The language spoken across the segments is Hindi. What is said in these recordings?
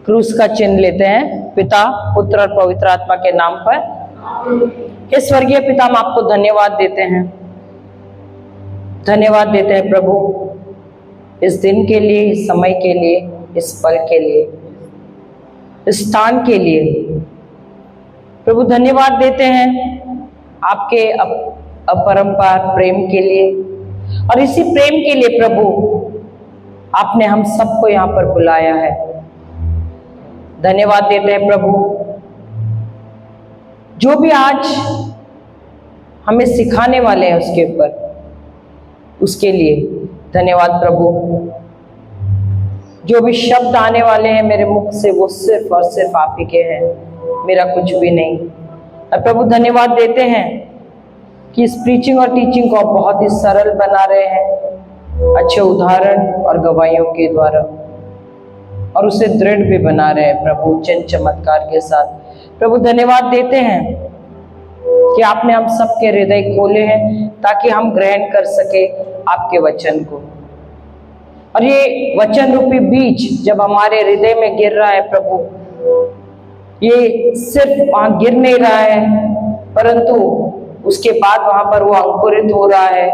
क्रूस का चिन्ह लेते हैं। पिता, पुत्र और पवित्र आत्मा के नाम पर। हे स्वर्गीय पिता, हम आपको धन्यवाद देते हैं, धन्यवाद देते हैं प्रभु, इस दिन के लिए, इस समय के लिए, इस पल के लिए, इस स्थान के लिए। प्रभु धन्यवाद देते हैं आपके अपरंपार प्रेम के लिए, और इसी प्रेम के लिए प्रभु आपने हम सबको यहाँ पर बुलाया है। धन्यवाद देते हैं प्रभु, जो भी आज हमें सिखाने वाले हैं उसके ऊपर, उसके लिए धन्यवाद प्रभु। जो भी शब्द आने वाले हैं मेरे मुख से वो सिर्फ और सिर्फ आप ही के हैं, मेरा कुछ भी नहीं। और प्रभु धन्यवाद देते हैं कि इस प्रीचिंग और टीचिंग को आप बहुत ही सरल बना रहे हैं, अच्छे उदाहरण और गवाहियों के द्वारा, और उसे दृढ़ भी बना रहे हैं प्रभु, चिन्ह चमत्कार के साथ। प्रभु धन्यवाद देते हैं कि आपने हम सबके हृदय खोले हैं ताकि हम ग्रहण कर सके आपके वचन को। और ये वचन रूपी बीज जब हमारे हृदय में गिर रहा है प्रभु, ये सिर्फ वहां गिर नहीं रहा है, परंतु उसके बाद वहां पर वो अंकुरित हो रहा है,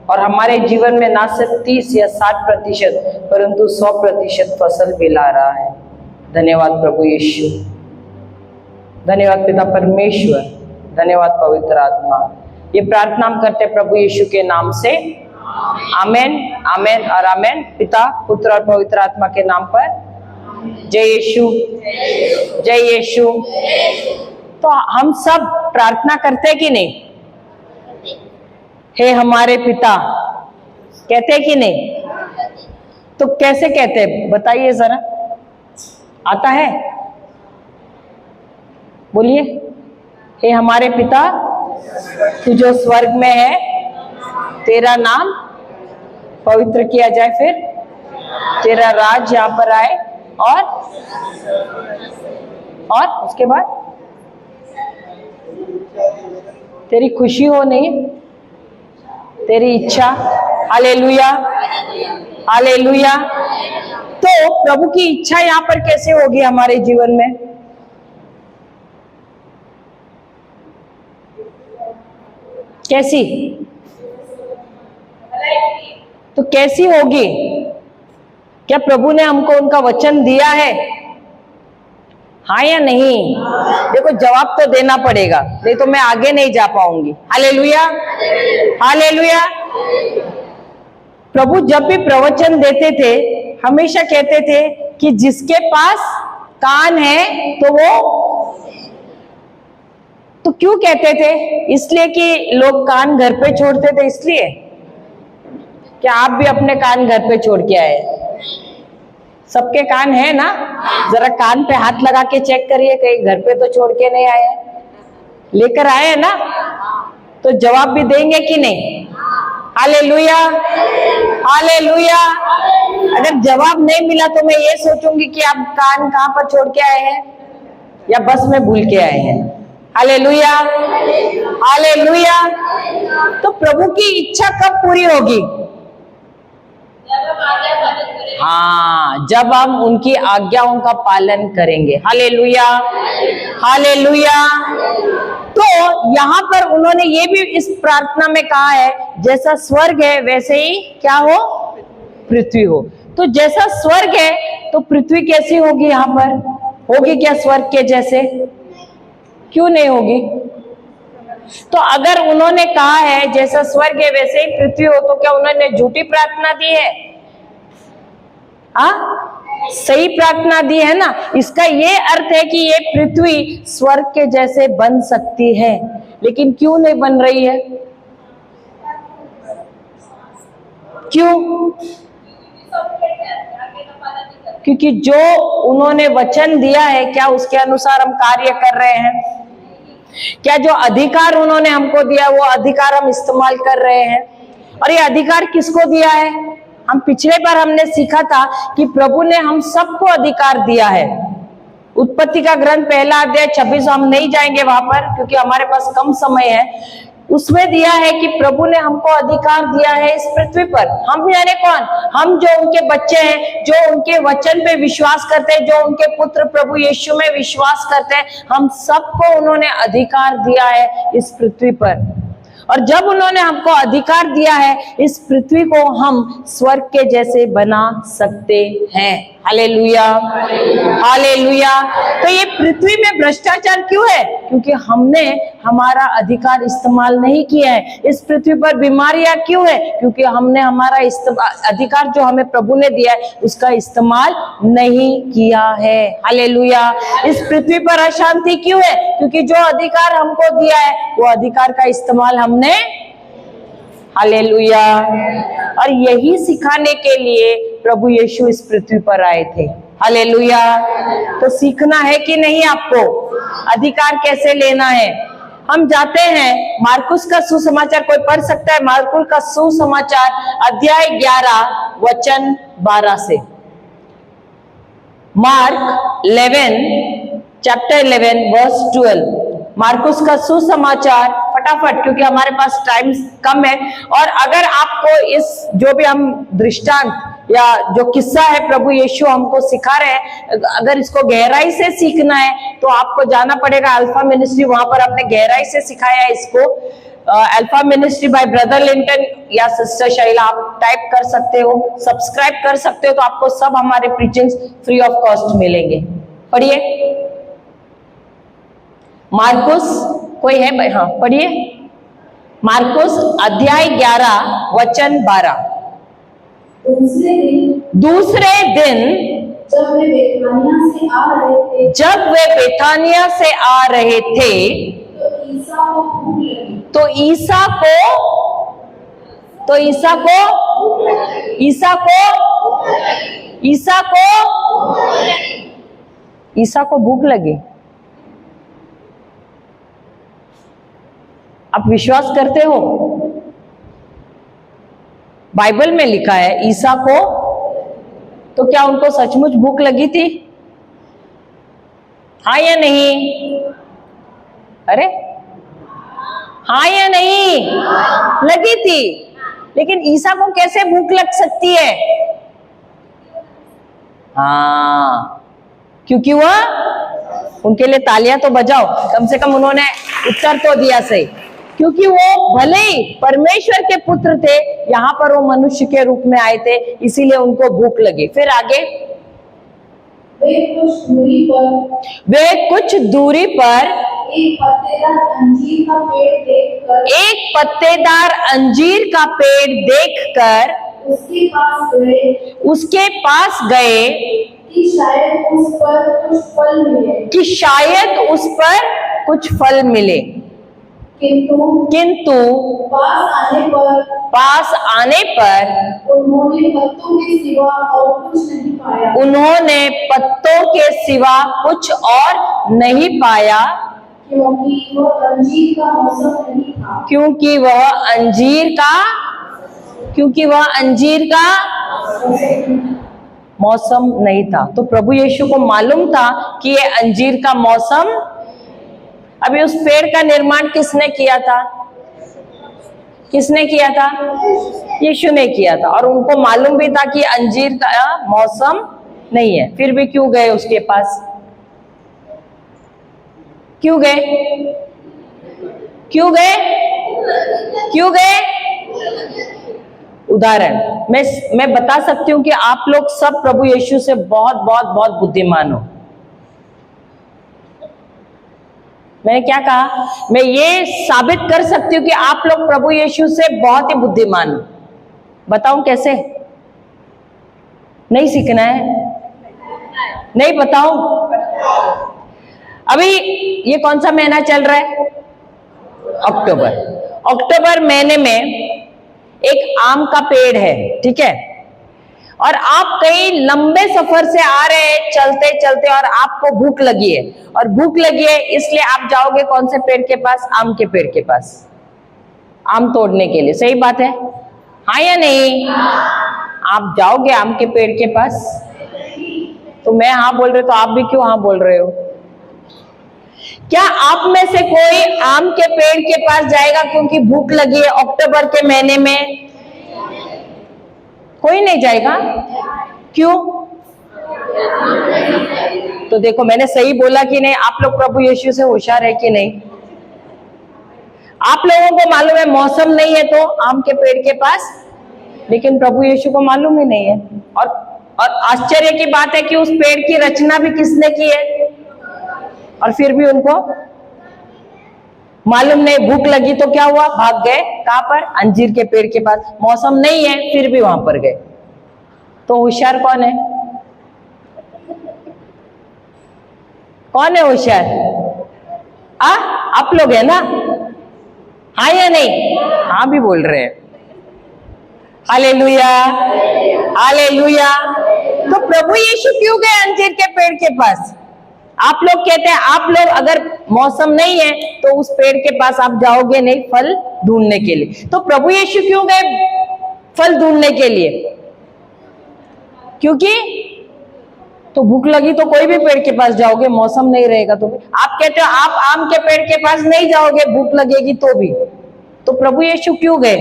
और हमारे जीवन में ना सिर्फ 30 या 60% परंतु 100% फसल भी ला रहा है। धन्यवाद प्रभु यीशु, धन्यवाद पिता परमेश्वर, धन्यवाद पवित्र आत्मा। ये प्रार्थना हम करते प्रभु यीशु के नाम से, आमेन, आमेन और आमेन। पिता, पुत्र और पवित्र आत्मा के नाम पर। जय यीशु, जय यीशु। तो हम सब प्रार्थना करते कि नहीं? हे हमारे पिता कहते कि नहीं? तो कैसे कहते हैं बताइए जरा, आता है? बोलिए। हे हमारे पिता, तू जो स्वर्ग में है, तेरा नाम पवित्र किया जाए, फिर तेरा राज यहाँ पर आए, और उसके बाद तेरी खुशी हो, नहीं तेरी इच्छा। Hallelujah, hallelujah. तो प्रभु की इच्छा यहाँ पर कैसे होगी हमारे जीवन में? कैसी? तो कैसी होगी? क्या प्रभु ने हमको उनका वचन दिया है? हाँ या नहीं? देखो जवाब तो देना पड़ेगा, नहीं तो मैं आगे नहीं जा पाऊंगी। Hallelujah, hallelujah. प्रभु जब भी प्रवचन देते थे हमेशा कहते थे कि जिसके पास कान है तो वो, तो क्यों कहते थे? इसलिए कि लोग कान घर पे छोड़ते थे, इसलिए? क्या आप भी अपने कान घर पे छोड़ के आए? सबके कान है ना? जरा कान पे हाथ लगा के चेक करिए, कहीं घर पे तो छोड़ के नहीं आए, लेकर आए हैं ना? तो जवाब भी देंगे कि नहीं? Hallelujah, hallelujah. अगर जवाब नहीं मिला तो मैं ये सोचूंगी कि आप कान कहाँ पर छोड़ के आए हैं, या बस में भूल के आए हैं। Hallelujah, hallelujah. तो प्रभु की इच्छा कब पूरी होगी? हाँ, जब हम उनकी आज्ञाओं का पालन करेंगे। Hallelujah, hallelujah. तो यहाँ पर उन्होंने ये भी इस प्रार्थना में कहा है, जैसा स्वर्ग है वैसे ही क्या हो? पृथ्वी हो। तो जैसा स्वर्ग है तो पृथ्वी कैसी होगी? यहाँ पर होगी क्या स्वर्ग के जैसे? क्यों नहीं होगी? तो अगर उन्होंने कहा है जैसा स्वर्ग है वैसे ही पृथ्वी हो, तो क्या उन्होंने झूठी प्रार्थना दी है? सही प्रार्थना दी है ना? इसका ये अर्थ है कि ये पृथ्वी स्वर्ग के जैसे बन सकती है, लेकिन क्यों नहीं बन रही है? क्यों? क्योंकि जो उन्होंने वचन दिया है, क्या उसके अनुसार हम कार्य कर रहे हैं? क्या जो अधिकार उन्होंने हमको दिया वो अधिकार हम इस्तेमाल कर रहे हैं? और ये अधिकार किसको दिया है? हम पिछले बार हमने सीखा था कि प्रभु ने हम सबको अधिकार दिया है। उत्पत्ति का ग्रंथ 1 अध्याय 26, हम नहीं जाएंगे वहां पर क्योंकि हमारे पास कम समय है। उसमें दिया है कि प्रभु ने हमको अधिकार दिया है इस पृथ्वी पर। हम यानी कौन? हम जो उनके बच्चे हैं, जो उनके वचन पे विश्वास करते हैं, जो उनके पुत्र प्रभु यीशु में विश्वास करते हैं, हम सबको उन्होंने अधिकार दिया है इस पृथ्वी पर। और जब उन्होंने हमको अधिकार दिया है, इस पृथ्वी को हम स्वर्ग के जैसे बना सकते हैं। Hallelujah, hallelujah. तो ये पृथ्वी में भ्रष्टाचार क्यों है? क्योंकि हमने हमारा अधिकार इस्तेमाल नहीं किया है। इस पृथ्वी पर बीमारियां क्यों है? क्योंकि हमने हमारा अधिकार जो हमें प्रभु ने दिया है उसका इस्तेमाल नहीं किया है। हालेलुया। इस पृथ्वी पर अशांति क्यों है? क्योंकि जो अधिकार हमको दिया है वो अधिकार का इस्तेमाल हमने, हालेलुया। और यही सिखाने के लिए प्रभु यीशु इस पृथ्वी पर आए थे। हालेलुया। तो सीखना है कि नहीं आपको अधिकार कैसे लेना है? हम जाते हैं मार्कुस का सुसमाचार, कोई पढ़ सकता है? मार्कुस का सुसमाचार अध्याय 11 वचन 12 से। Mark 11 chapter 11 verse 12। मार्कुस का सुसमाचार, फटाफट क्योंकि हमारे पास टाइम कम है। और अगर आपको इस जो भी हम दृष्टांत या जो किस्सा है प्रभु यीशु हमको सिखा रहे हैं, अगर इसको गहराई से सीखना है तो आपको जाना पड़ेगा अल्फा मिनिस्ट्री। वहां पर आपने गहराई से सिखाया है इसको। Alpha ministry by brother Linton या सिस्टर शैला, आप टाइप कर सकते हो, सब्सक्राइब कर सकते हो, तो आपको सब हमारे प्रीचिंग्स फ्री ऑफ कॉस्ट मिलेंगे। पढ़िए मार्कुस, कोई है भाई? हाँ पढ़िए। मार्कुस अध्याय 11 वचन 12। दूसरे दिन जब वे बेथानिया से आ रहे थे तो ईसा को भूख लगी। आप विश्वास करते हो? बाइबल में लिखा है ईसा को, तो क्या उनको सचमुच भूख लगी थी? हाँ या नहीं? अरे हाँ या नहीं? लगी थी। लेकिन ईसा को कैसे भूख लग सकती है? हाँ, क्योंकि वह, उनके लिए तालियां तो बजाओ, कम से कम उन्होंने उत्तर तो दिया सही। क्योंकि वो भले ही परमेश्वर के पुत्र थे, यहाँ पर वो मनुष्य के रूप में आए थे, इसीलिए उनको भूख लगी। फिर आगे, वे कुछ दूरी पर एक पत्तेदार अंजीर का पेड़ देखकर उसके पास गए कि शायद उस पर कुछ फल मिले। किंतु पास आने पर उन्होंने पत्तों के सिवा कुछ और नहीं पाया, क्योंकि वह अंजीर का मौसम नहीं था। तो प्रभु यीशु को मालूम था कि ये अंजीर का मौसम। अभी उस पेड़ का निर्माण किसने किया था? किसने किया था? यीशु ने किया था। और उनको मालूम भी था कि अंजीर का मौसम नहीं है, फिर भी क्यों गए उसके पास? क्यों गए? क्यों गए? क्यों गए? उदाहरण मैं बता सकती हूँ कि आप लोग सब प्रभु यीशु से बहुत बहुत बहुत बुद्धिमान हो। मैंने क्या कहा? मैं ये साबित कर सकती हूँ कि आप लोग प्रभु यीशु से बहुत ही बुद्धिमान हो। बताऊं कैसे? नहीं सीखना है? नहीं बताऊं? अभी ये कौन सा महीना चल रहा है? अक्टूबर। अक्टूबर महीने में एक आम का पेड़ है, ठीक है? और आप कहीं लंबे सफर से आ रहे हैं चलते चलते, और आपको भूख लगी है, और भूख लगी है इसलिए आप जाओगे कौन से पेड़ के पास? आम के पेड़ के पास, आम तोड़ने के लिए। सही बात है, हाँ या नहीं? आप जाओगे आम के पेड़ के पास। तो मैं हाँ बोल रही, तो आप भी क्यों हाँ बोल रहे हो? क्या आप में से कोई आम के पेड़ के पास जाएगा क्योंकि भूख लगी है अक्टूबर के महीने में? कोई नहीं जाएगा। क्यों? तो देखो मैंने सही बोला कि नहीं? आप लोग प्रभु यीशु से होशियार है कि नहीं? आप लोगों को मालूम है मौसम नहीं है तो आम के पेड़ के पास, लेकिन प्रभु यीशु को मालूम ही नहीं है। और आश्चर्य की बात है कि उस पेड़ की रचना भी किसने की है, और फिर भी उनको मालूम नहीं। भूख लगी तो क्या हुआ? भाग गए। कहां पर? अंजीर के पेड़ के पास। मौसम नहीं है फिर भी वहां पर गए। तो होशियार कौन है? कौन है होशियार? आप लोग है ना? हाँ या नहीं? हाँ भी बोल रहे हैं। Hallelujah, hallelujah. तो प्रभु यीशु क्यों गए अंजीर के पेड़ के पास? आप लोग कहते हैं आप लोग अगर मौसम नहीं है तो उस पेड़ के पास आप जाओगे नहीं फल ढूंढने के लिए। तो प्रभु यीशु क्यों गए फल ढूंढने के लिए? क्योंकि तो भूख लगी तो कोई भी पेड़ के पास जाओगे, मौसम नहीं रहेगा तो भी। आप कहते हो आप आम के पेड़ के पास नहीं जाओगे भूख लगेगी तो भी। तो प्रभु यीशु क्यों गए?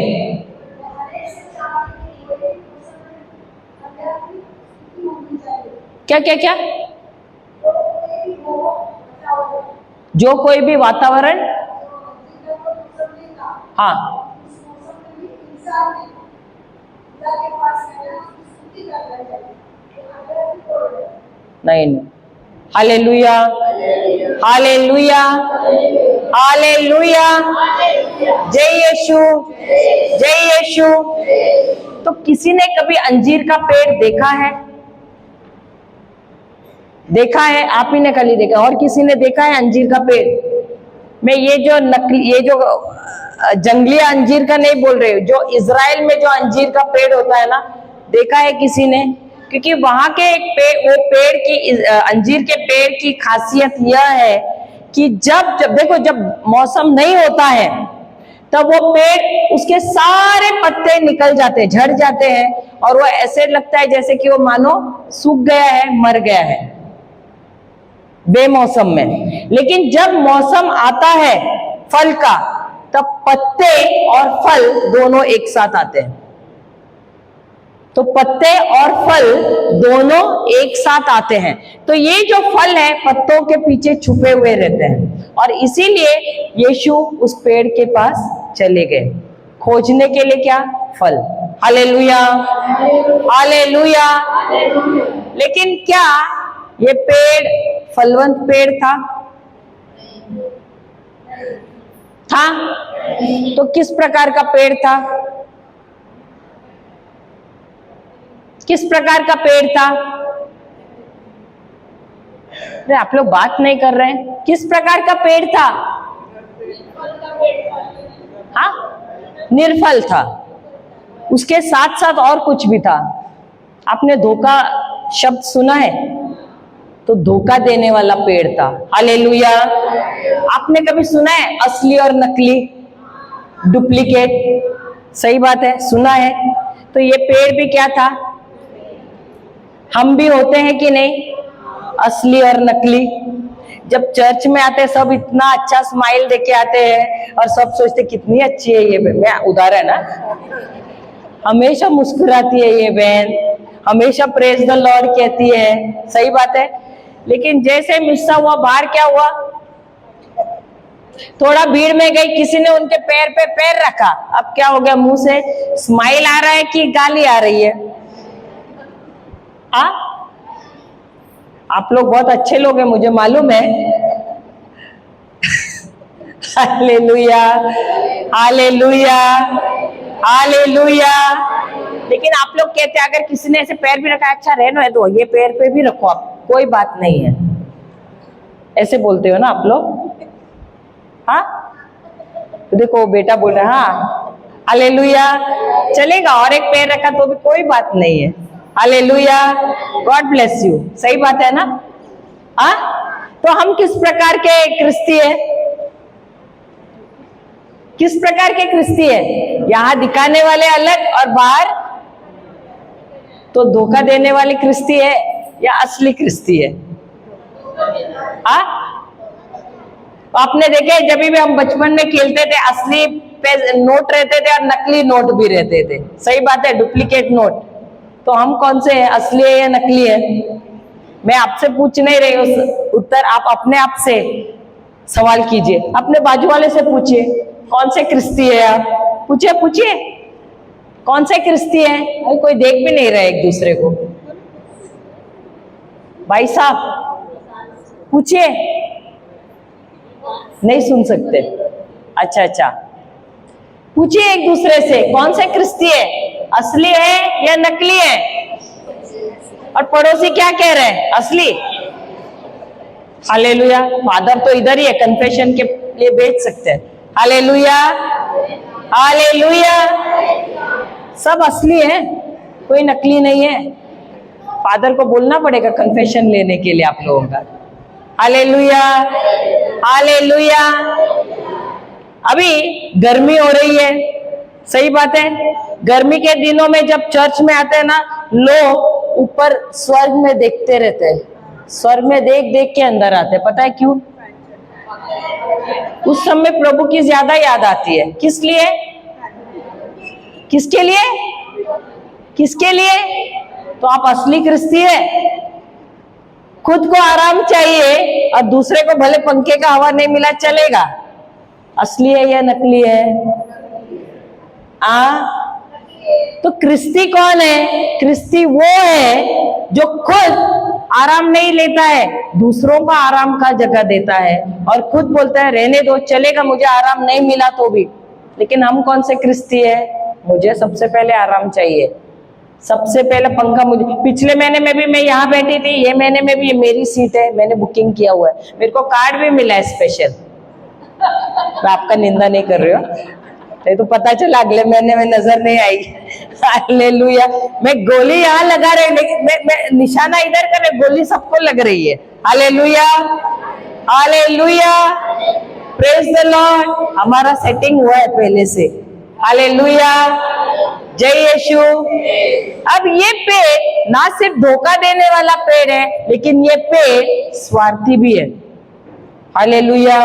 क्या क्या क्या? जो कोई भी वातावरण, हाँ नहीं, हालेलुया, हालेलुया, हालेलुया, जय यीशु, जय यीशु। तो किसी ने कभी अंजीर का पेड़ देखा है? देखा है? आप ही ने खाली देखा, और किसी ने देखा है अंजीर का पेड़? मैं ये जो जंगली अंजीर का नहीं बोल रही हूँ, जो इजराइल में जो अंजीर का पेड़ होता है ना, देखा है किसी ने? क्योंकि वहां के वो पेड़ की, अंजीर के पेड़ की खासियत यह है कि जब देखो जब मौसम नहीं होता है तब वो पेड़, उसके सारे पत्ते निकल जाते हैं, झड़ जाते हैं, और वो ऐसे लगता है जैसे कि वो मानो सूख गया है, मर गया है बेमौसम में। लेकिन जब मौसम आता है फल का, तब पत्ते और फल दोनों एक साथ आते हैं। तो पत्ते और फल दोनों एक साथ आते हैं। तो ये जो फल है पत्तों के पीछे छुपे हुए रहते हैं, और इसीलिए यीशु उस पेड़ के पास चले गए खोजने के लिए क्या? फल। Hallelujah, hallelujah. लेकिन क्या ये पेड़ फलवंत पेड़ था? तो किस प्रकार का पेड़ था? किस प्रकार का पेड़ था? अरे आप लोग बात नहीं कर रहे हैं। किस प्रकार का पेड़ था? हाँ, निर्फल था। उसके साथ साथ और कुछ भी था। आपने धोखा शब्द सुना है? तो धोखा देने वाला पेड़ था। हालेलुया। आपने कभी सुना है असली और नकली, डुप्लीकेट? सही बात है, सुना है। तो ये पेड़ भी क्या था? हम भी होते हैं कि नहीं? असली और नकली। जब चर्च में आते हैं सब इतना अच्छा स्माइल देके आते हैं और सब सोचते कितनी अच्छी है ये बहन। मैं उदाहरण है, हमेशा मुस्कुराती है ये बहन, हमेशा प्रेज द लॉर्ड कहती है। सही बात है। लेकिन जैसे मिस्सा हुआ बाहर, क्या हुआ? थोड़ा भीड़ में गई, किसी ने उनके पैर पे पैर रखा, अब क्या हो गया? मुंह से स्माइल आ रहा है कि गाली आ रही है? आप लोग बहुत अच्छे लोग हैं, मुझे मालूम है। Hallelujah, hallelujah, hallelujah. लेकिन आप लोग कहते हैं अगर किसी ने ऐसे पैर भी रखा, अच्छा रहना है तो ये पैर पे भी रखो आप, कोई बात नहीं है, ऐसे बोलते हो ना आप लोग? हाँ, तो देखो बेटा बोल रहा है हाँ हालेलुया, चलेगा, और एक पैर रखा तो भी कोई बात नहीं है। Hallelujah, God bless you. सही बात है ना? हाँ, तो हम किस प्रकार के क्रिस्ती है? किस प्रकार के क्रिस्ती है? यहां दिखाने वाले अलग और बाहर तो धोखा देने वाली क्रिस्ती है या असली क्रिस्ती है? आपने देखे जब भी हम बचपन में खेलते थे, असली पे नोट रहते थे और नकली नोट भी रहते थे। सही बात है, डुप्लीकेट नोट। तो हम कौन से हैं, असली है या नकली है? मैं आपसे पूछ नहीं रही हूँ उत्तर, आप अपने आप से सवाल कीजिए, अपने बाजू वाले से पूछिए कौन से क्रिस्ती है आप। पूछिए पूछिए कौन से क्रिस्ती है। अरे कोई देख भी नहीं रहा एक दूसरे को। भाई साहब पूछिए, नहीं सुन सकते? अच्छा अच्छा, पूछिए एक दूसरे से कौन से क्रिस्ती है, असली है या नकली है? और पड़ोसी क्या कह रहे हैं, असली? हालेलुया। फादर तो इधर ही है, कन्फेशन के लिए भेज सकते हैं। Hallelujah hallelujah. सब असली है, कोई नकली नहीं है। फादर को बोलना पड़ेगा कन्फेशन लेने के लिए आप लोगों का। Hallelujah hallelujah. अभी गर्मी हो रही है, सही बात है। गर्मी के दिनों में जब चर्च में आते हैं ना, लोग ऊपर स्वर्ग में देखते रहते हैं, स्वर्ग में देख देख के अंदर आते हैं। पता है क्यों? उस समय प्रभु की ज्यादा याद आती है। किस लिए? किसके लिए? किसके लिए? तो आप असली क्रिस्ती है। खुद को आराम चाहिए और दूसरे को भले पंखे का हवा नहीं मिला चलेगा। असली है या नकली है? तो क्रिस्ती कौन है? क्रिस्ती वो है जो खुद आराम नहीं लेता है, दूसरों का आराम का जगह देता है और खुद बोलता है रहने दो, चलेगा, मुझे आराम नहीं मिला तो भी। लेकिन हम कौन से क्रिस्ती है? मुझे सबसे पहले आराम चाहिए, सबसे पहले पंखा मुझे। पिछले महीने में भी मैं यहाँ बैठी थी, ये महीने में भी ये मेरी सीट है, मैंने बुकिंग किया हुआ है, मेरे को कार्ड भी मिला है स्पेशल। मैं आपका निंदा नहीं कर रही हूँ, ये तो पता चला अगले महीने में नजर नहीं आई। हालेलुया। मैं गोली यहाँ लगा रही, लेकिन मैं निशाना इधर कर रही, गोली सबको लग रही है। Hallelujah hallelujah, praise the Lord. हमारा सेटिंग हुआ है पहले से। हालेलुया, जय यीशु। अब ये पेड़ ना सिर्फ धोखा देने वाला पेड़ है, लेकिन ये पेड़ स्वार्थी भी है। Hallelujah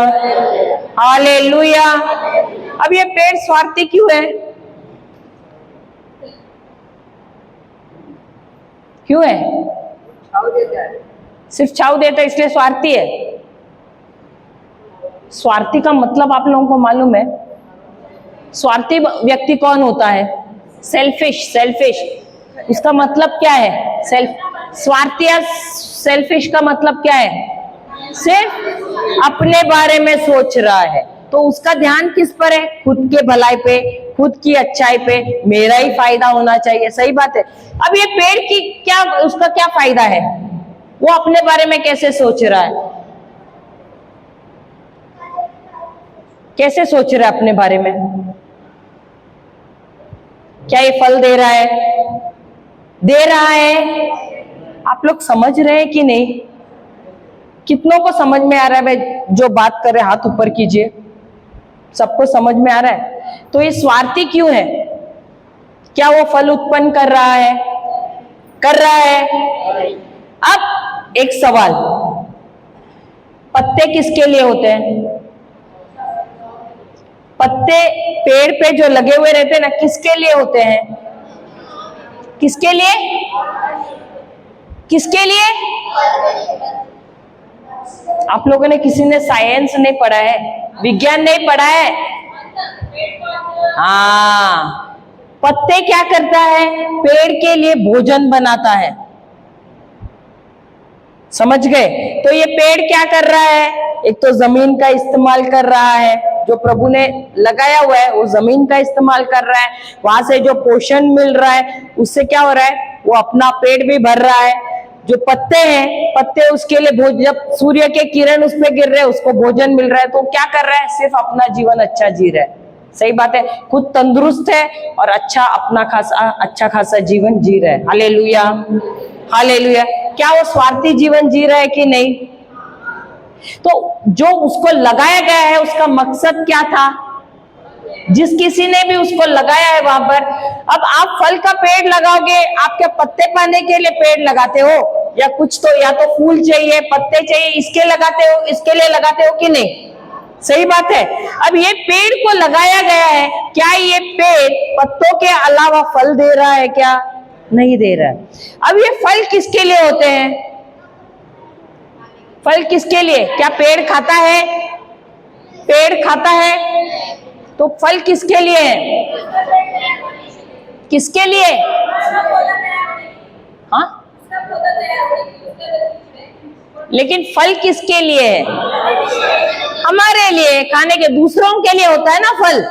hallelujah. अब ये पेड़ स्वार्थी क्यों है? क्यों है? सिर्फ छाव देता है इसलिए स्वार्थी है? स्वार्थी का मतलब आप लोगों को मालूम है? स्वार्थी व्यक्ति कौन होता है? सेल्फिश। सेल्फिश इसका मतलब क्या है? स्वार्थी या सेल्फिश का मतलब क्या है? सिर्फ अपने बारे में सोच रहा है। तो उसका ध्यान किस पर है? खुद के भलाई पे, खुद की अच्छाई पे, मेरा ही फायदा होना चाहिए। सही बात है। अब ये पेड़ की क्या, उसका क्या फायदा है? वो अपने बारे में कैसे सोच रहा है? कैसे सोच रहा है अपने बारे में? क्या ये फल दे रहा है? दे रहा है। आप लोग समझ रहे हैं कि नहीं? कितनों को समझ में आ रहा है? भाई जो बात कर रहे हाथ ऊपर कीजिए। सबको समझ में आ रहा है? तो ये स्वार्थी क्यों है? क्या वो फल उत्पन्न कर रहा है? कर रहा है। अब एक सवाल, पत्ते किसके लिए होते हैं? पत्ते पेड़ पे जो लगे हुए रहते हैं ना, किसके लिए होते हैं? किसके लिए? किसके लिए? आप लोगों ने, किसी ने साइंस नहीं पढ़ा है, विज्ञान नहीं पढ़ा है? हाँ, पत्ते क्या करता है? पेड़ के लिए भोजन बनाता है। समझ गए? तो ये पेड़ क्या कर रहा है? एक तो जमीन का इस्तेमाल कर रहा है, जो प्रभु ने लगाया हुआ है वो जमीन का इस्तेमाल कर रहा है। वहां से जो पोषण मिल रहा है उससे क्या हो रहा है? वो अपना पेट भी भर रहा है। जो पत्ते हैं, पत्ते उसके लिए भोजन, जब सूर्य के किरण उस पर गिर रहे हैं उसको भोजन मिल रहा है, तो क्या कर रहा है? सिर्फ अपना जीवन अच्छा जी रहा है। सही बात है, खुद तंदुरुस्त है और अच्छा खासा जीवन जी रहा है। Hallelujah hallelujah. क्या वो स्वार्थी जीवन जी रहा है कि नहीं? तो जो उसको लगाया गया है उसका मकसद क्या था? जिस किसी ने भी उसको लगाया है वहां पर। अब आप फल का पेड़ लगाओगे, आप क्या पत्ते पाने के लिए पेड़ लगाते हो? या कुछ तो, या तो फूल चाहिए, पत्ते चाहिए, इसके लगाते हो, इसके लिए लगाते हो कि नहीं? सही बात है। अब ये पेड़ को लगाया गया है, क्या ये पेड़ पत्तों के अलावा फल दे रहा है क्या? नहीं दे रहा है। अब ये फल किसके लिए होते हैं? फल किसके लिए? क्या पेड़ खाता है? पेड़ खाता है, तो फल किसके लिए है? किसके लिए? हाँ, लेकिन फल किसके लिए है? हमारे लिए, खाने के। दूसरों के लिए होता है ना फल,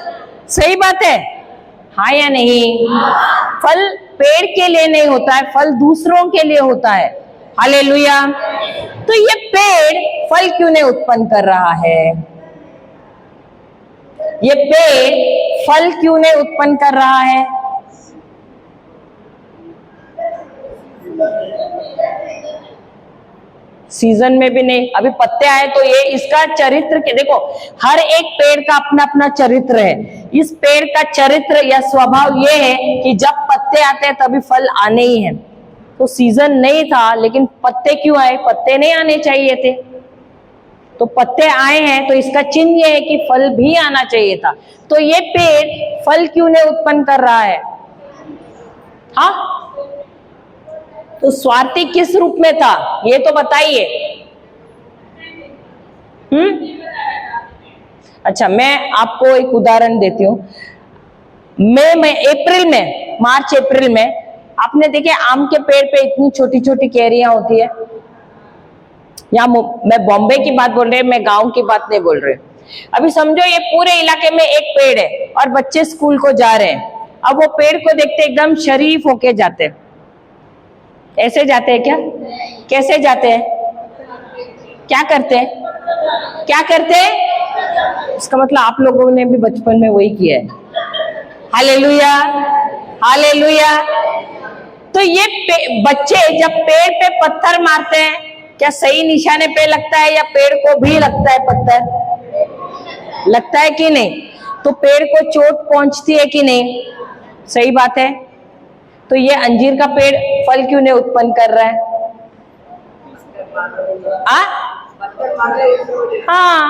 सही बात है, हाँ या नहीं? फल पेड़ के लिए नहीं होता है, फल दूसरों के लिए होता है। हालेलुया। तो ये पेड़ फल क्यों नहीं उत्पन्न कर रहा है? ये पेड़ फल क्यों नहीं उत्पन्न कर रहा है? सीजन में भी नहीं। अभी पत्ते आए तो ये इसका चरित्र के देखो, हर एक पेड़ का अपना अपना चरित्र है। इस पेड़ का चरित्र या स्वभाव ये है कि जब पत्ते आते हैं तभी फल आने ही हैं। तो सीजन नहीं था, लेकिन पत्ते क्यों आए? पत्ते नहीं आने चाहिए थे, तो पत्ते आए हैं, तो इसका चिन्ह ये है कि फल भी आना चाहिए था। तो ये पेड़ फल क्यों नहीं उत्पन्न कर रहा है? हाँ, तो स्वार्थी किस रूप में था ये तो बताइए। अच्छा, मैं आपको एक उदाहरण देती हूँ। अप्रैल में, मार्च अप्रैल में आपने देखे आम के पेड़ पे इतनी छोटी छोटी कैरियां होती है। यहाँ मैं बॉम्बे की बात बोल रही, मैं गांव की बात नहीं बोल रही। अभी समझो ये पूरे इलाके में एक पेड़ है और बच्चे स्कूल को जा रहे हैं। अब वो पेड़ को देखते एकदम शरीफ होके जाते हैं। ऐसे जाते हैं क्या? कैसे जाते हैं? क्या करते हैं? क्या करते हैं? इसका मतलब आप लोगों ने भी बचपन में वही किया है। Hallelujah, hallelujah. तो ये बच्चे जब पेड़ पे पत्थर मारते हैं, क्या सही निशाने पे लगता है या पेड़ को भी लगता है पत्थर? लगता है कि नहीं? तो पेड़ को चोट पहुंचती है कि नहीं? सही बात है। तो ये अंजीर का पेड़ फल क्यों नहीं उत्पन्न कर रहा है? हाँ,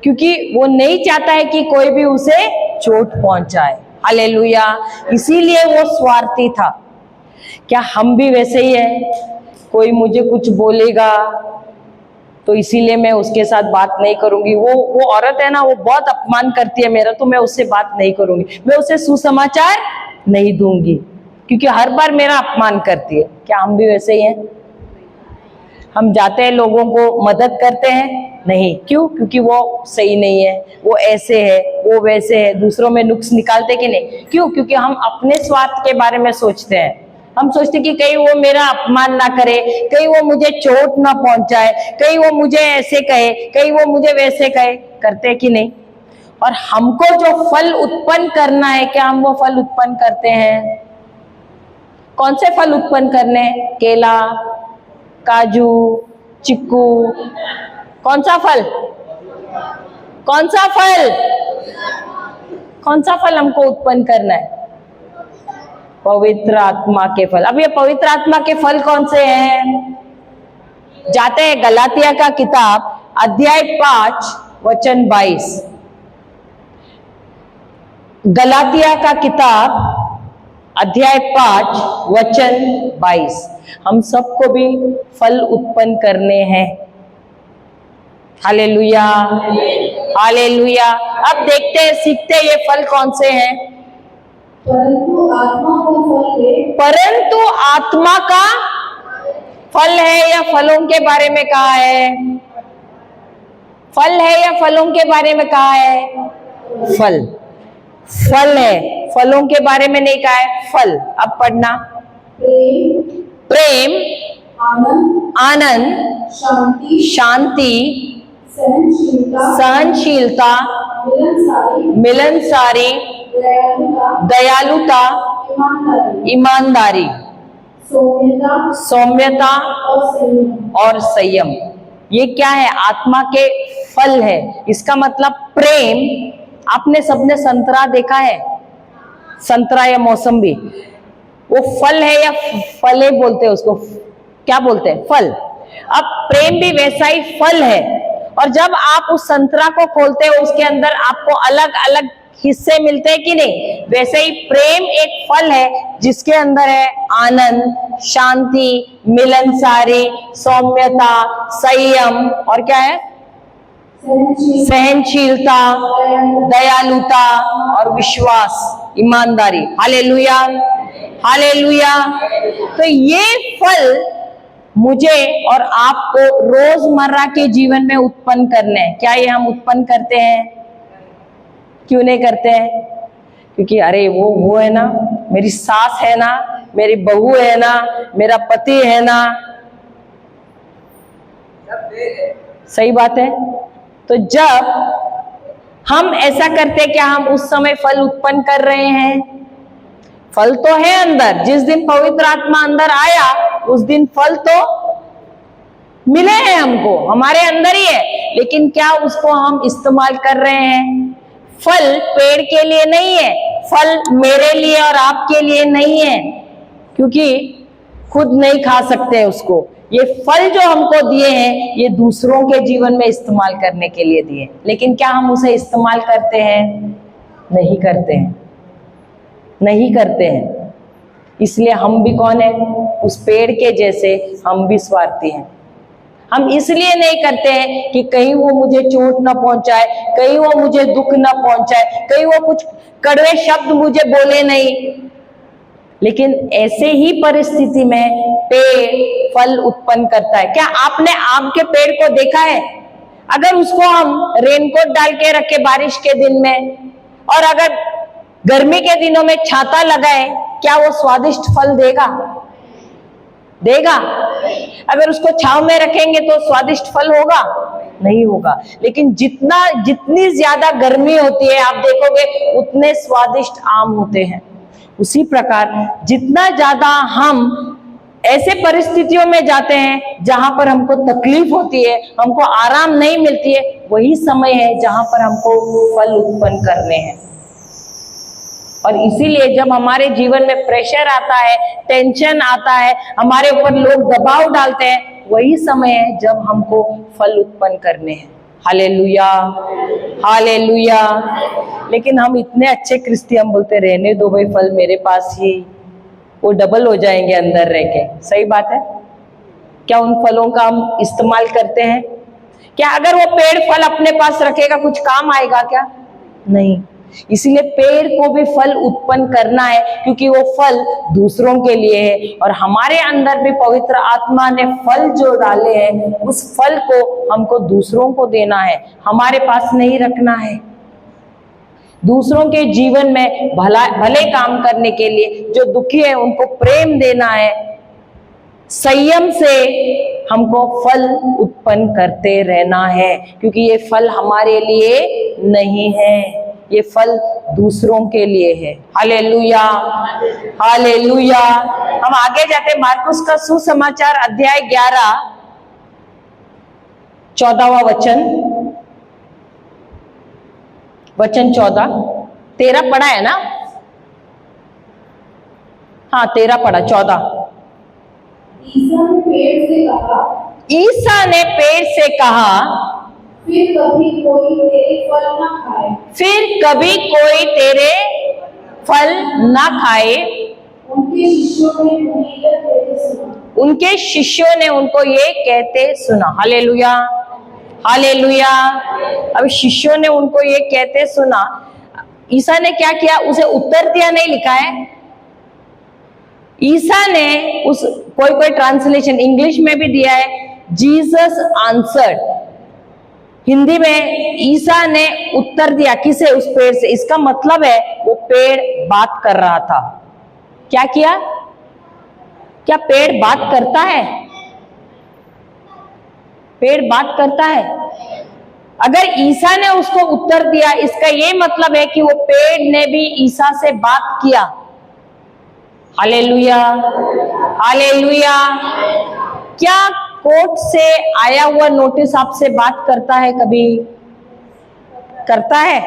क्योंकि वो नहीं चाहता है कि कोई भी उसे चोट पहुंचाए। हालेलुया। इसीलिए वो स्वार्थी था। क्या हम भी वैसे ही है? कोई मुझे कुछ बोलेगा तो इसीलिए मैं उसके साथ बात नहीं करूंगी। वो औरत है ना, वो बहुत अपमान करती है मेरा, तो मैं उससे बात नहीं करूंगी, मैं उसे सुसमाचार नहीं दूंगी, क्योंकि हर बार मेरा अपमान करती है। क्या हम भी वैसे ही हैं? हम जाते हैं, लोगों को मदद करते हैं? नहीं। क्यों? क्योंकि वो सही नहीं है, वो ऐसे है, वो वैसे है, दूसरों में नुक्स निकालते कि नहीं? क्यों? क्योंकि हम अपने स्वार्थ के बारे में सोचते हैं। हम सोचते कि कहीं वो मेरा अपमान ना करे, कहीं वो मुझे चोट ना पहुंचाए, कहीं वो मुझे ऐसे कहे, कहीं वो मुझे वैसे कहे। करते कि नहीं? और हमको जो फल उत्पन्न करना है, क्या हम वो फल उत्पन्न करते हैं? कौन से फल उत्पन्न करने? केला, काजू, चिक्कू, कौन सा फल? कौन सा फल? कौन सा फल हमको उत्पन्न करना है? पवित्र आत्मा के फल। अब ये पवित्र आत्मा के फल कौन से हैं? जाते हैं गलातिया का किताब अध्याय 5 वचन 22। गलातिया का किताब अध्याय 5 वचन 22। हम सबको भी फल उत्पन्न करने हैं। Hallelujah, hallelujah. अब देखते हैं, सीखते हैं ये फल कौन से हैं। परंतु आत्मा का फल है या फलों के बारे में कहा है? फल है या फलों के बारे में कहा है? फल, फल है, फलों के बारे में नहीं कहा है, फल। अब पढ़ना। प्रेम, आनंद, शांति, सहनशीलता, मिलनसारी, दयालुता, ईमानदारी, सौम्यता और संयम। ये क्या है? आत्मा के फल है। इसका मतलब प्रेम। आपने सबने संतरा देखा है? संतरा या मौसम्बी, वो फल है या फले बोलते हैं उसको? क्या बोलते हैं? फल। अब प्रेम भी वैसा ही फल है। और जब आप उस संतरा को खोलते हो उसके अंदर आपको अलग अलग हिस्से मिलते हैं कि नहीं, वैसे ही प्रेम एक फल है जिसके अंदर है आनंद, शांति, मिलनसारी, सौम्यता, संयम और क्या है, सहनशीलता, दयालुता और विश्वास, ईमानदारी। Hallelujah, hallelujah. तो ये फल मुझे और आपको रोजमर्रा के जीवन में उत्पन्न करने हैं। क्या ये हम उत्पन्न करते हैं? क्यों नहीं करते हैं? क्योंकि अरे वो है ना, मेरी सास है ना, मेरी बहू है ना, मेरा पति है ना, सही बात है। तो जब हम ऐसा करते क्या हम उस समय फल उत्पन्न कर रहे हैं? फल तो है अंदर, जिस दिन पवित्र आत्मा अंदर आया उस दिन फल तो मिले हैं हमको, हमारे अंदर ही है, लेकिन क्या उसको हम इस्तेमाल कर रहे हैं? फल पेड़ के लिए नहीं है, फल मेरे लिए और आपके लिए नहीं है, क्योंकि खुद नहीं खा सकते उसको। ये फल जो हमको दिए हैं ये दूसरों के जीवन में इस्तेमाल करने के लिए दिए, लेकिन क्या हम उसे इस्तेमाल करते हैं? नहीं करते हैं, नहीं करते हैं। इसलिए हम भी कौन है? उस पेड़ के जैसे हम भी स्वार्थी हैं। हम इसलिए नहीं करते हैं कि कहीं वो मुझे चोट ना पहुंचाए, कहीं वो मुझे दुख ना पहुंचाए, कहीं वो कुछ कड़वे शब्द मुझे बोले नहीं, लेकिन ऐसे ही परिस्थिति में पेड़ फल उत्पन्न करता है। क्या आपने आम के पेड़ को देखा है? अगर उसको हम रेनकोट डाल के रखे बारिश के दिन में और अगर गर्मी के दिनों में छाता लगाए, क्या वो स्वादिष्ट फल देगा? देगा? अगर उसको छांव में रखेंगे तो स्वादिष्ट फल होगा? नहीं होगा। लेकिन जितनी ज्यादा गर्मी होती है आप देखोगे उतने स्वादिष्ट आम होते हैं। उसी प्रकार जितना ज्यादा हम ऐसे परिस्थितियों में जाते हैं जहां पर हमको तकलीफ होती है, हमको आराम नहीं मिलती है, वही समय है जहां पर हमको फल उत्पन्न करने हैं। और इसीलिए जब हमारे जीवन में प्रेशर आता है, टेंशन आता है, हमारे ऊपर लोग दबाव डालते हैं, वही समय है जब हमको फल उत्पन्न करने हैं। Hallelujah, hallelujah. लेकिन हम इतने अच्छे क्रिश्चियन बोलते रहने दो भाई, फल मेरे पास ही, वो डबल हो जाएंगे अंदर रह के। सही बात है। क्या उन फलों का हम इस्तेमाल करते हैं? क्या अगर वो पेड़ फल अपने पास रखेगा कुछ काम आएगा क्या? नहीं। इसीलिए पेड़ को भी फल उत्पन्न करना है, क्योंकि वो फल दूसरों के लिए है। और हमारे अंदर भी पवित्र आत्मा ने फल जो डाले हैं उस फल को हमको दूसरों को देना है, हमारे पास नहीं रखना है। दूसरों के जीवन में भले काम करने के लिए, जो दुखी है उनको प्रेम देना है। संयम से हमको फल उत्पन्न करते रहना है, क्योंकि ये फल हमारे लिए नहीं है, ये फल दूसरों के लिए है। Hallelujah, hallelujah. हम आगे जाते मार्कुस का सुसमाचार अध्याय 11 14वां वचन 14, 13 पढ़ा है ना? हाँ 13 पढ़ा, 14। ईसा ने पेड़ से कहा, फिर कभी कोई तेरे फल ना खाए। उनके शिष्यों ने उनको ये कहते सुना। Hallelujah, hallelujah. अब शिष्यों ने उनको ये कहते सुना। ईसा ने क्या किया? उसे उत्तर दिया नहीं लिखा है। ईसा ने उस कोई ट्रांसलेशन इंग्लिश में भी दिया है, जीसस आंसर्ड। हिंदी में ईसा ने उत्तर दिया। किसे? उस पेड़ से। इसका मतलब है वो पेड़ बात कर रहा था। क्या किया? क्या पेड़ बात करता है? पेड़ बात करता है। अगर ईसा ने उसको उत्तर दिया, इसका ये मतलब है कि वो पेड़ ने भी ईसा से बात किया। Hallelujah, hallelujah. क्या कोर्ट से आया हुआ नोटिस आपसे बात करता है? कभी करता है?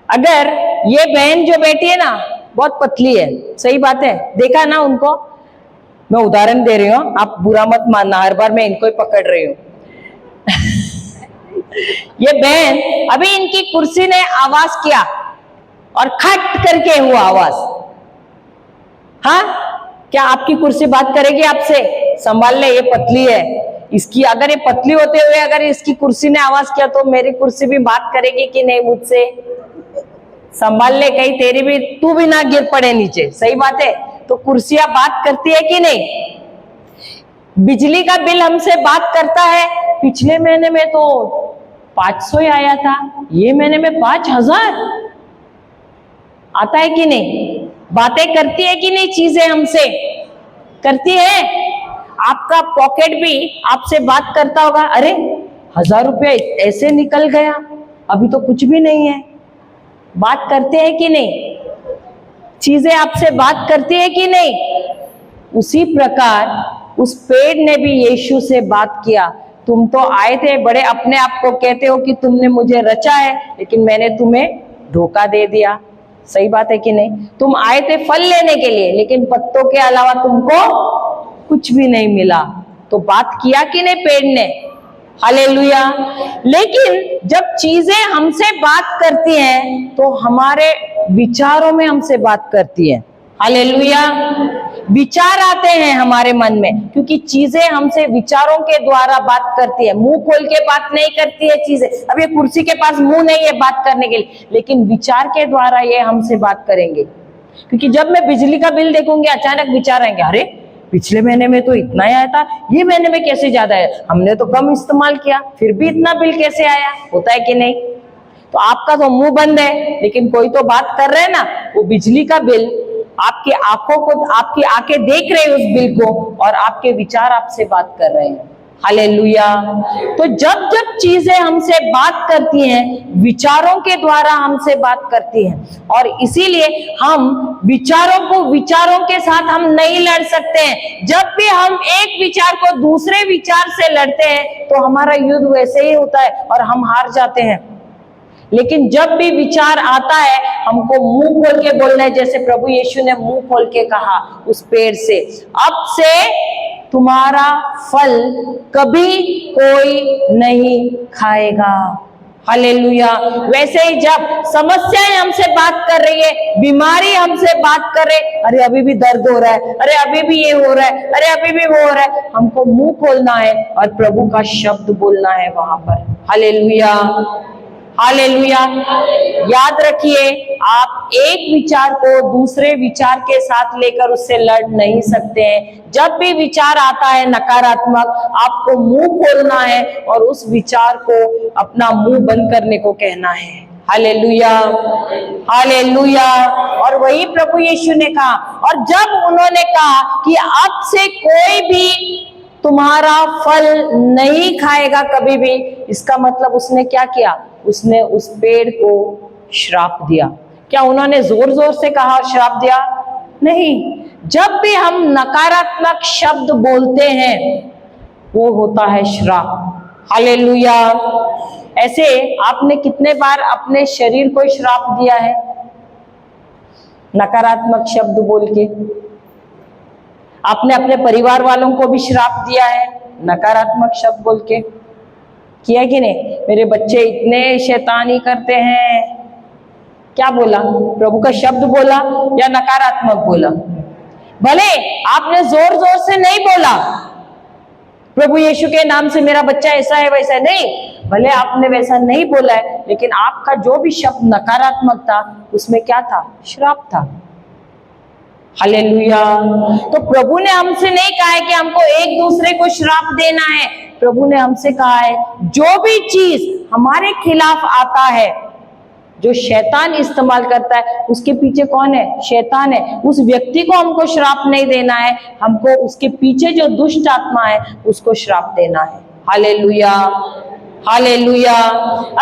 अगर ये बहन जो बैठी है ना बहुत पतली है, सही बात है, देखा ना उनको, मैं उदाहरण दे रही हूं, आप बुरा मत मानना, हर बार मैं इनको ही पकड़ रही हूं। ये बहन, अभी इनकी कुर्सी ने आवाज किया और खट करके हुआ आवाज। हाँ, क्या आपकी कुर्सी बात करेगी आपसे? संभाल ले, ये पतली है, इसकी अगर ये पतली होते हुए अगर इसकी कुर्सी ने आवाज किया तो मेरी कुर्सी भी बात करेगी कि नहीं मुझसे? संभाल ले, कहीं तेरी भी, तू भी ना गिर पड़े नीचे। सही बात है। तो कुर्सियां बात करती है कि नहीं? बिजली का बिल हमसे बात करता है। पिछले महीने में तो 500 ही आया था, ये महीने में 5000 आता है कि नहीं? बातें करती है कि नहीं? चीजें हमसे करती है। आपका पॉकेट भी आपसे बात करता होगा। अरे 1000 रुपया ऐसे निकल गया, अभी तो कुछ भी नहीं है। बात करते हैं कि नहीं? चीजें आपसे बात करती है कि नहीं? उसी प्रकार उस पेड़ ने भी यीशु से बात किया। तुम तो आए थे, बड़े अपने आप को कहते हो कि तुमने मुझे रचा है, लेकिन मैंने तुम्हें धोखा दे दिया। सही बात है कि नहीं? तुम आए थे फल लेने के लिए, लेकिन पत्तों के अलावा तुमको कुछ भी नहीं मिला। तो बात किया कि नहीं पेड़ ने? हालेलुया। लेकिन जब चीजें हमसे बात करती हैं तो हमारे विचारों में हमसे बात करती है। हालेलुया। विचार आते हैं हमारे मन में, क्योंकि चीजें हमसे विचारों के द्वारा बात करती है। मुंह खोल के बात नहीं करती है चीजें। अब ये कुर्सी के पास मुंह नहीं है बात करने के लिए, लेकिन विचार के द्वारा ये हमसे बात करेंगे। क्योंकि जब मैं बिजली का बिल देखूंगी, अचानक विचार आएंगे, अरे पिछले महीने में तो इतना ही आया था, ये महीने में कैसे ज्यादा है? हमने तो कम इस्तेमाल किया, फिर भी इतना बिल कैसे आया? होता है कि नहीं? तो आपका तो मुंह बंद है, लेकिन कोई तो बात कर रहे हैं ना। वो बिजली का बिल आपकी आंखों को, आपकी आंखें देख रहे हैं उस बिल को, और आपके विचार आपसे बात कर रहे हैं। हालेलुया। तो जब जब चीजें हमसे बात करती हैं, विचारों के द्वारा हमसे बात करती हैं, और इसीलिए हम विचारों के साथ हम नहीं लड़ सकते हैं। जब भी हम एक विचार को दूसरे विचार से लड़ते हैं तो हमारा युद्ध वैसे ही होता है और हम हार जाते हैं। लेकिन जब भी विचार आता है, हमको मुंह खोल के बोलना है, जैसे प्रभु यीशु ने मुंह खोल के कहा उस पेड़ से, अब से तुम्हारा फल कभी कोई नहीं खाएगा। हालेलुया। वैसे ही जब समस्याएं हमसे बात कर रही है, बीमारी हमसे बात कर रहे, अरे अभी भी दर्द हो रहा है, अरे अभी भी ये हो रहा है, अरे अभी भी वो हो रहा है, हमको मुंह खोलना है और प्रभु का शब्द बोलना है वहां पर। हालेलुया। हालेलुया। याद रखिए, आप एक विचार को दूसरे विचार के साथ लेकर उससे लड़ नहीं सकते हैं। जब भी विचार आता है नकारात्मक, आपको मुंह खोलना है और उस विचार को अपना मुंह बंद करने को कहना है। हालेलुया। हालेलुया। और वही प्रभु यीशु ने कहा, और जब उन्होंने कहा कि अब से कोई भी तुम्हारा फल नहीं खाएगा कभी भी, इसका मतलब उसने क्या किया? उसने उस पेड़ को श्राप दिया। क्या उन्होंने जोर जोर से कहा और श्राप दिया? नहीं। जब भी हम नकारात्मक शब्द बोलते हैं, वो होता है श्राप। हालेलुया। ऐसे आपने कितने बार अपने शरीर को श्राप दिया है नकारात्मक शब्द बोल के? आपने अपने परिवार वालों को भी श्राप दिया है नकारात्मक शब्द बोल के? किया कि नहीं? मेरे बच्चे इतने शैतानी करते हैं, क्या बोला? प्रभु का शब्द बोला या नकारात्मक बोला? भले आपने जोर जोर से नहीं बोला प्रभु यीशु के नाम से मेरा बच्चा ऐसा है वैसा है, नहीं, भले आपने वैसा नहीं बोला है, लेकिन आपका जो भी शब्द नकारात्मक था उसमें क्या था? श्राप था। हालेलुया। तो प्रभु ने हमसे नहीं कहा है कि हमको एक दूसरे को श्राप देना है। प्रभु ने हमसे कहा है, जो भी चीज हमारे खिलाफ आता है, जो शैतान इस्तेमाल करता है, उसके पीछे कौन है? शैतान है। उस व्यक्ति को हमको श्राप नहीं देना है, हमको उसके पीछे जो दुष्ट आत्मा है उसको श्राप देना है। हालेलुया। हालेलुया।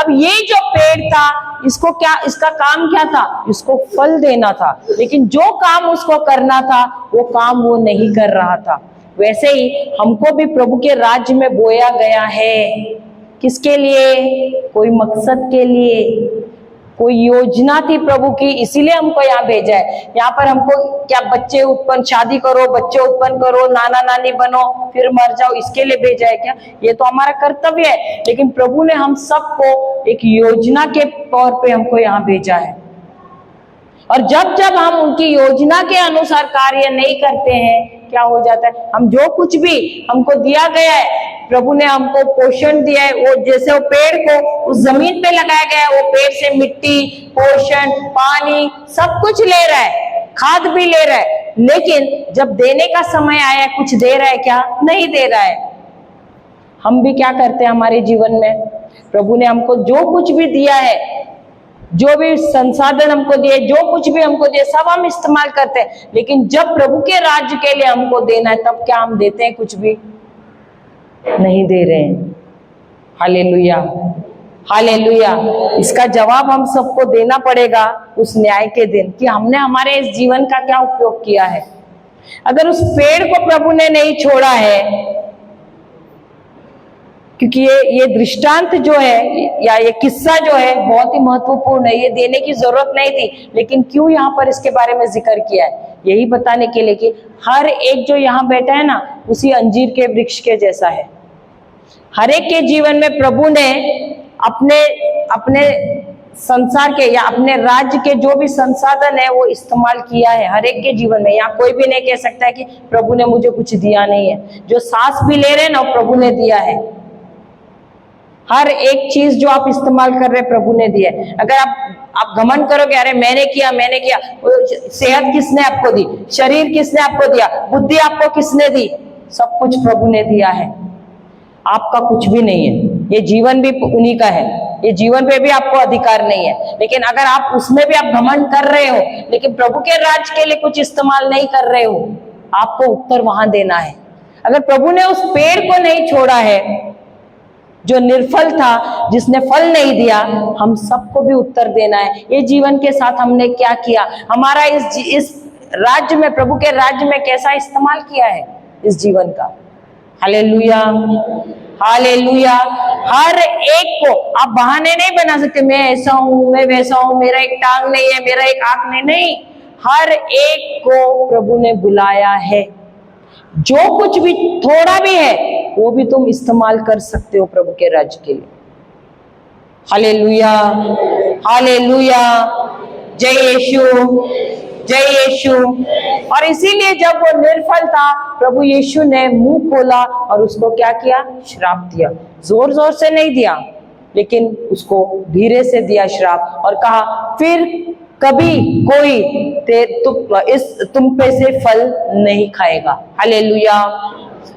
अब ये जो पेड़ था, इसको क्या, इसका काम क्या था? इसको फल देना था, लेकिन जो काम उसको करना था वो काम वो नहीं कर रहा था। वैसे ही हमको भी प्रभु के राज्य में बोया गया है। किसके लिए? कोई मकसद के लिए। कोई योजना थी प्रभु की, इसीलिए हमको यहाँ भेजा है। यहाँ पर हमको क्या बच्चे उत्पन्न, शादी करो, बच्चे उत्पन्न करो, नाना नानी बनो, फिर मर जाओ, इसके लिए भेजा है क्या? ये तो हमारा कर्तव्य है, लेकिन प्रभु ने हम सबको एक योजना के तौर पे हमको यहाँ भेजा है। और जब जब हम उनकी योजना के अनुसार कार्य नहीं करते हैं, क्या हो जाता है? हम जो कुछ भी हमको दिया गया है, प्रभु ने हमको पोषण दिया है, वो जैसे वो पेड़ को उस जमीन पे लगाया गया है, वो पेड़ से मिट्टी, पोषण, पानी सब कुछ ले रहा है, खाद भी ले रहा है, लेकिन जब देने का समय आया कुछ दे रहा है क्या? नहीं दे रहा है। हम भी क्या करते हैं हमारे जीवन में? प्रभु ने हमको जो कुछ भी दिया है, जो भी संसाधन हमको दिए, जो कुछ भी हमको दिए, सब हम इस्तेमाल करते हैं, लेकिन जब प्रभु के राज्य के लिए हमको देना है, तब क्या हम देते हैं? कुछ भी नहीं दे रहे हैं। Hallelujah, hallelujah. इसका जवाब हम सबको देना पड़ेगा उस न्याय के दिन, कि हमने हमारे इस जीवन का क्या उपयोग किया है। अगर उस पेड़ को प्रभु ने नहीं छोड़ा है, क्योंकि ये दृष्टांत जो है या ये किस्सा जो है बहुत ही महत्वपूर्ण है, ये देने की जरूरत नहीं थी, लेकिन क्यों यहाँ पर इसके बारे में जिक्र किया है? यही बताने के लिए कि हर एक जो यहाँ बैठा है ना, उसी अंजीर के वृक्ष के जैसा है। हर एक के जीवन में प्रभु ने अपने संसार के या अपने राज्य के जो भी संसाधन है वो इस्तेमाल किया है हर एक के जीवन में। यहाँ कोई भी नहीं कह सकता है कि प्रभु ने मुझे कुछ दिया नहीं है। जो सांस भी ले रहे हैं ना, प्रभु ने दिया है। हर एक चीज जो आप इस्तेमाल कर रहे हैं प्रभु ने दिया है। अगर आप घमंड करोगे, अरे मैंने किया, सेहत किसने आपको दी? शरीर किसने आपको दिया? बुद्धि आपको किसने दी? सब कुछ प्रभु ने दिया है। आपका कुछ भी नहीं है, ये जीवन भी उन्हीं का है, ये जीवन पे भी आपको अधिकार नहीं है। लेकिन अगर आप उसमें भी आप घमंड कर रहे हो, लेकिन प्रभु के राज के लिए कुछ इस्तेमाल नहीं कर रहे हो, आपको उत्तर वहां देना है। अगर प्रभु ने उस पेड़ को नहीं छोड़ा है जो निर्फल था, जिसने फल नहीं दिया, हम सबको भी उत्तर देना है। ये जीवन के साथ हमने क्या किया? हमारा इस राज्य में, प्रभु के राज्य में कैसा इस्तेमाल किया है इस जीवन का? Hallelujah, hallelujah. हर एक को आप बहाने नहीं बना सकते, मैं ऐसा हूं, मैं वैसा हूं, मेरा एक टांग नहीं है, मेरा एक आंख नहीं। हर एक को प्रभु ने बुलाया है। जो कुछ भी थोड़ा भी है वो भी तुम इस्तेमाल कर सकते हो प्रभु के राज्य के लिए। Hallelujah, hallelujah. जय यीशु, जय यीशु। और इसीलिए जब वो निर्फल था, प्रभु यीशु ने मुंह खोला और उसको क्या किया? श्राप दिया। जोर जोर से नहीं दिया, लेकिन उसको धीरे से दिया श्राप, और कहा फिर कभी कोई तुम पे से फल नहीं खाएगा। हालेलुया।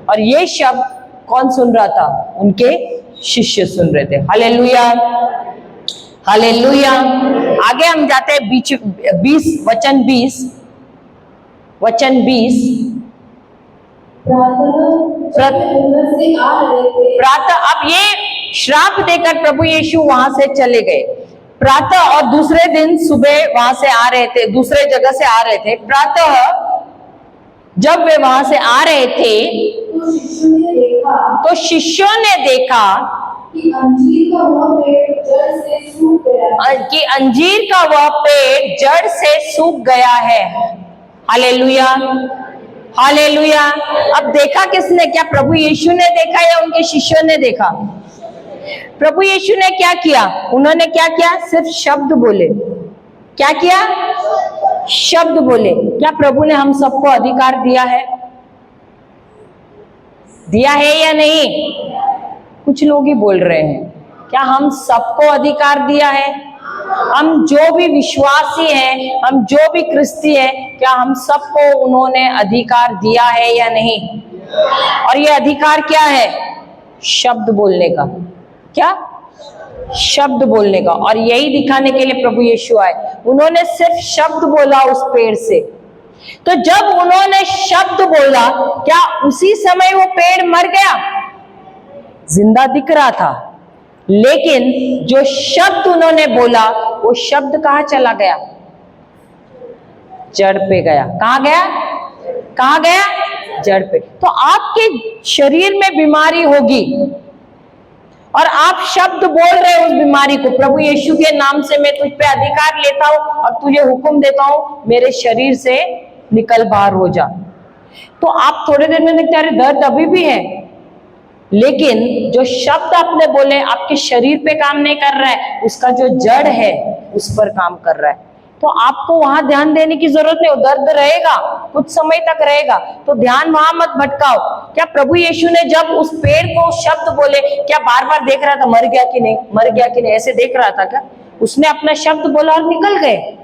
और ये शब्द कौन सुन रहा था? उनके शिष्य सुन रहे थे। Hallelujah, hallelujah. आगे हम जाते हैं 20 वचन 20 प्रातः। अब ये श्राप देकर प्रभु यीशु वहां से चले गए प्रातः, और दूसरे दिन सुबह वहां से आ रहे थे, दूसरे जगह से आ रहे थे। प्रातः जब वे वहां से आ रहे थे तो शिष्यों ने देखा कि अंजीर का वह पेड़ जड़ से सूख गया है। Hallelujah, hallelujah. अब देखा किसने? क्या प्रभु यीशु ने देखा या उनके शिष्यों ने देखा? प्रभु यीशु ने क्या किया? उन्होंने क्या किया? सिर्फ शब्द बोले। क्या किया? शब्द बोले। क्या प्रभु ने हम सबको अधिकार दिया है? दिया है या नहीं? कुछ लोग ही बोल रहे हैं। क्या हम सबको अधिकार दिया है? हम जो भी विश्वासी हैं, हम जो भी क्रिस्ती हैं, क्या हम सबको उन्होंने अधिकार दिया है या नहीं? और ये अधिकार क्या है? शब्द बोलने का। क्या? शब्द बोलने का। और यही दिखाने के लिए प्रभु यीशु आए। उन्होंने सिर्फ शब्द बोला उस पेड़ से। तो जब उन्होंने शब्द बोला, क्या उसी समय वो पेड़ मर गया? जिंदा दिख रहा था, लेकिन जो शब्द उन्होंने बोला, वो शब्द कहाँ चला गया? जड़ पे गया। कहाँ गया? कहाँ गया? जड़ पे। तो आपके शरीर में बीमारी होगी और आप शब्द बोल रहे हो उस बीमारी को, प्रभु यीशु के नाम से मैं तुझ पे अधिकार लेता हूं और तुझे हुक्म देता हूं, मेरे शरीर से निकल बाहर हो जा। तो आप थोड़ी देर में देखते हैं दर्द अभी भी है, लेकिन जो शब्द आपने बोले आपके शरीर पे काम नहीं कर रहा है, उसका जो जड़ है उस पर काम कर रहा है। तो आपको वहां ध्यान देने की जरूरत नहीं हो, दर्द रहेगा, कुछ समय तक रहेगा, तो ध्यान वहां मत भटकाओ। क्या प्रभु यीशु ने जब उस पेड़ को शब्द बोले, क्या बार बार देख रहा था मर गया कि नहीं, मर गया कि नहीं, ऐसे देख रहा था क्या? उसने अपना शब्द बोला और निकल गए।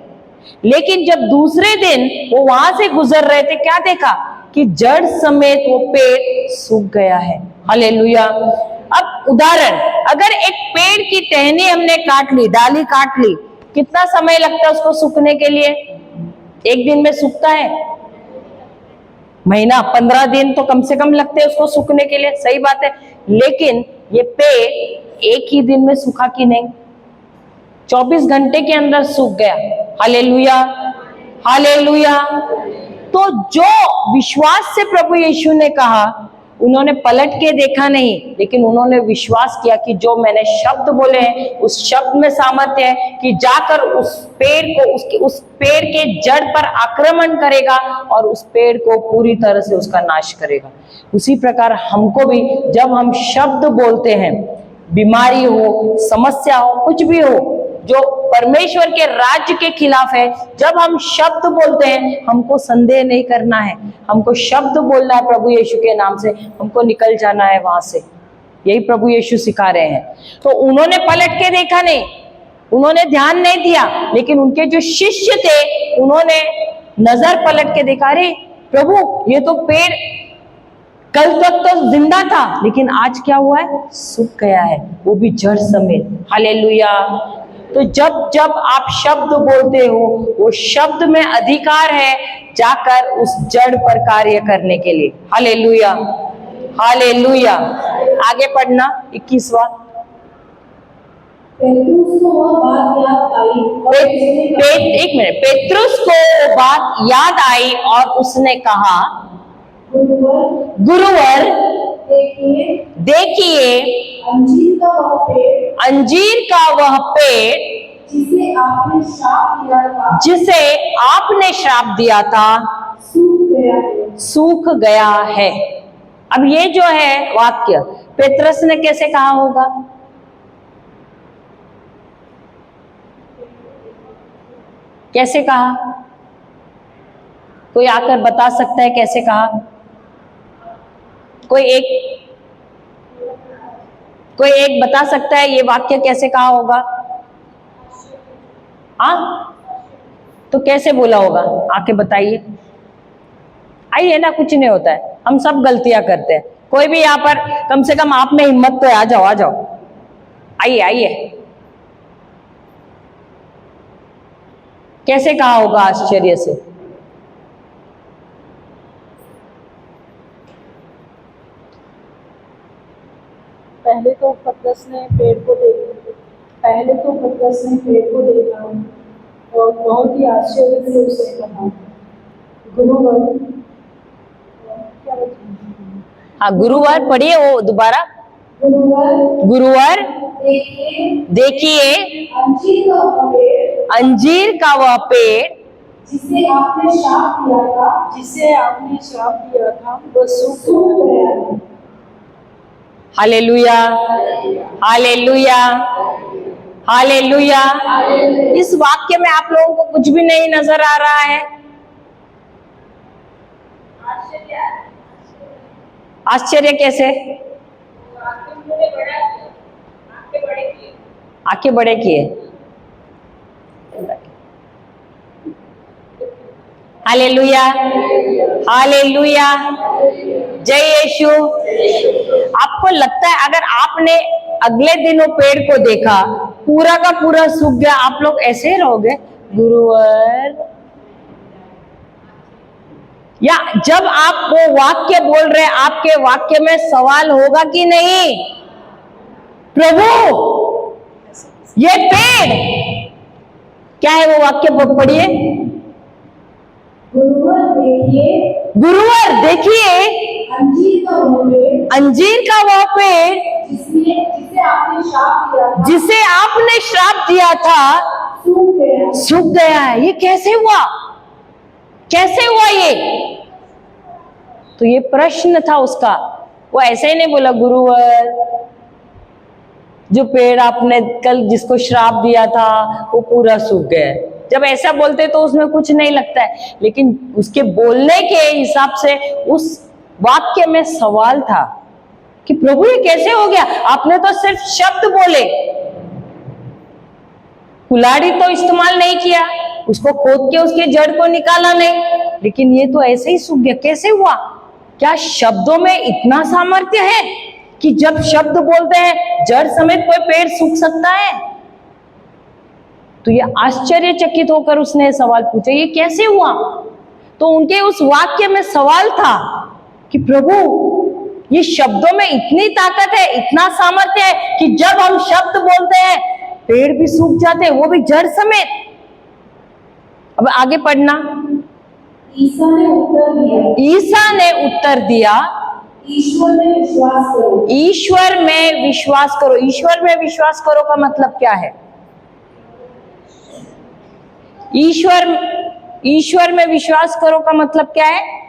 लेकिन जब दूसरे दिन वो वहां से गुजर रहे थे, क्या देखा कि जड़ समेत वो पेड़ सूख गया है। हालेलुया। अब उदाहरण, अगर एक पेड़ की टहनी हमने काट ली, डाली काट ली, कितना समय लगता है उसको सूखने के लिए? एक दिन में सूखता है? महीना, 15 दिन तो कम से कम लगते हैं उसको सूखने के लिए, सही बात है। लेकिन ये पेड़ एक ही दिन में सूखा कि नहीं? 24 घंटे के अंदर सूख गया। Hallelujah, hallelujah. तो जो विश्वास से प्रभु यीशु ने कहा, उन्होंने पलट के देखा नहीं, लेकिन उन्होंने विश्वास किया कि जो मैंने शब्द बोले हैं उस शब्द में सामर्थ्य है कि जाकर उस पेड़ को, उस पेड़ के जड़ पर आक्रमण करेगा और उस पेड़ को पूरी तरह से उसका नाश करेगा। उसी प्रकार हमको भी जब हम शब्द बोलते हैं, बीमारी हो, समस्या हो, कुछ भी हो जो परमेश्वर के राज्य के खिलाफ है, जब हम शब्द बोलते हैं हमको संदेह नहीं करना है, हमको शब्द बोलना है प्रभु यीशु के नाम से, हमको निकल जाना है वहां से। यही प्रभु यीशु सिखा रहे हैं। तो उन्होंने पलट के देखा नहीं, उन्होंने ध्यान नहीं दिया, लेकिन उनके जो शिष्य थे उन्होंने नजर पलट के देखा, अरे प्रभु ये तो पेड़ कल तक तो जिंदा था, लेकिन आज क्या हुआ है? सूख गया है, वो भी जड़ समेत। हालेलुया। तो जब जब आप शब्द बोलते हो, वो शब्द में अधिकार है जाकर उस जड़ पर कार्य करने के लिए। Hallelujah, hallelujah. आगे पढ़ना 21वां। एक मिनट, पेत्रुस को वो बात याद आई और उसने कहा, गुरुवर देखिए अंजीर का वह पेड़ जिसे आपने श्राप दिया था सूख गया है। अब ये जो है वाक्य पेत्रस ने कैसे कहा होगा? कैसे कहा? कोई आकर बता सकता है कैसे कहा? कोई एक बता सकता है ये वाक्य कैसे कहा होगा? हाँ, तो कैसे बोला होगा? आके बताइए। आइए ना, कुछ नहीं होता है, हम सब गलतियां करते हैं। कोई भी यहाँ पर कम से कम आप में हिम्मत तो है, आ जाओ आ जाओ, आइए आइए। कैसे कहा होगा आश्चर्य से? पहले तो पतरस ने पेड़ को देखा और बहुत ही आश्चर्य से उसे कहा, गुरुवर। हाँ, गुरुवार पढ़िए वो दोबारा। गुरुवार देखिए अंजीर का वह पेड़ जिसे आपने श्राप दिया था वह सूख गया। Hallelujah, hallelujah, hallelujah. इस वाक्य में आप लोगों को कुछ भी नहीं नजर आ रहा है? आश्चर्य कैसे? आंखें बड़े किए। हालेलुया, हालेलुया, जय यीशु। आपको लगता है अगर आपने अगले दिन वो पेड़ को देखा पूरा का पूरा सूख गया, आप लोग ऐसे ही रहोगे? गुरुवर, या जब आप वो वाक्य बोल रहे हैं आपके वाक्य में सवाल होगा कि नहीं? प्रभु ये पेड़ क्या है? वो वाक्य पढ़िए। गुरुवर देखिए अंजीर का वह पेड़ जिसे आपने श्राप दिया था, जिसे आपने श्राप दिया था सूख गया। सूख गया है। ये कैसे हुआ? कैसे हुआ ये? तो ये प्रश्न था उसका। वो ऐसे ही नहीं बोला, गुरुवर जो पेड़ आपने कल जिसको श्राप दिया था वो पूरा सूख गया है। जब ऐसा बोलते तो उसमें कुछ नहीं लगता है, लेकिन उसके बोलने के हिसाब से उस वाक्य में सवाल था कि प्रभु ये कैसे हो गया? आपने तो सिर्फ शब्द बोले, कुल्हाड़ी तो इस्तेमाल नहीं किया, उसको खोद के उसके जड़ को निकाला नहीं, लेकिन ये तो ऐसे ही सूख गया। कैसे हुआ? क्या शब्दों में इतना सामर्थ्य है कि जब शब्द बोलते हैं जड़ समेत कोई पेड़ सूख सकता है? तो ये आश्चर्यचकित होकर उसने सवाल पूछा, ये कैसे हुआ? तो उनके उस वाक्य में सवाल था कि प्रभु ये शब्दों में इतनी ताकत है, इतना सामर्थ्य है कि जब हम शब्द बोलते हैं पेड़ भी सूख जाते हैं, वो भी जड़ समेत। अब आगे पढ़ना। ईसा ने उत्तर दिया, ईसा ने उत्तर दिया, ईश्वर में विश्वास करो। ईश्वर में विश्वास करो। ईश्वर में विश्वास करो का मतलब क्या है? ईश्वर में विश्वास करो का मतलब क्या है?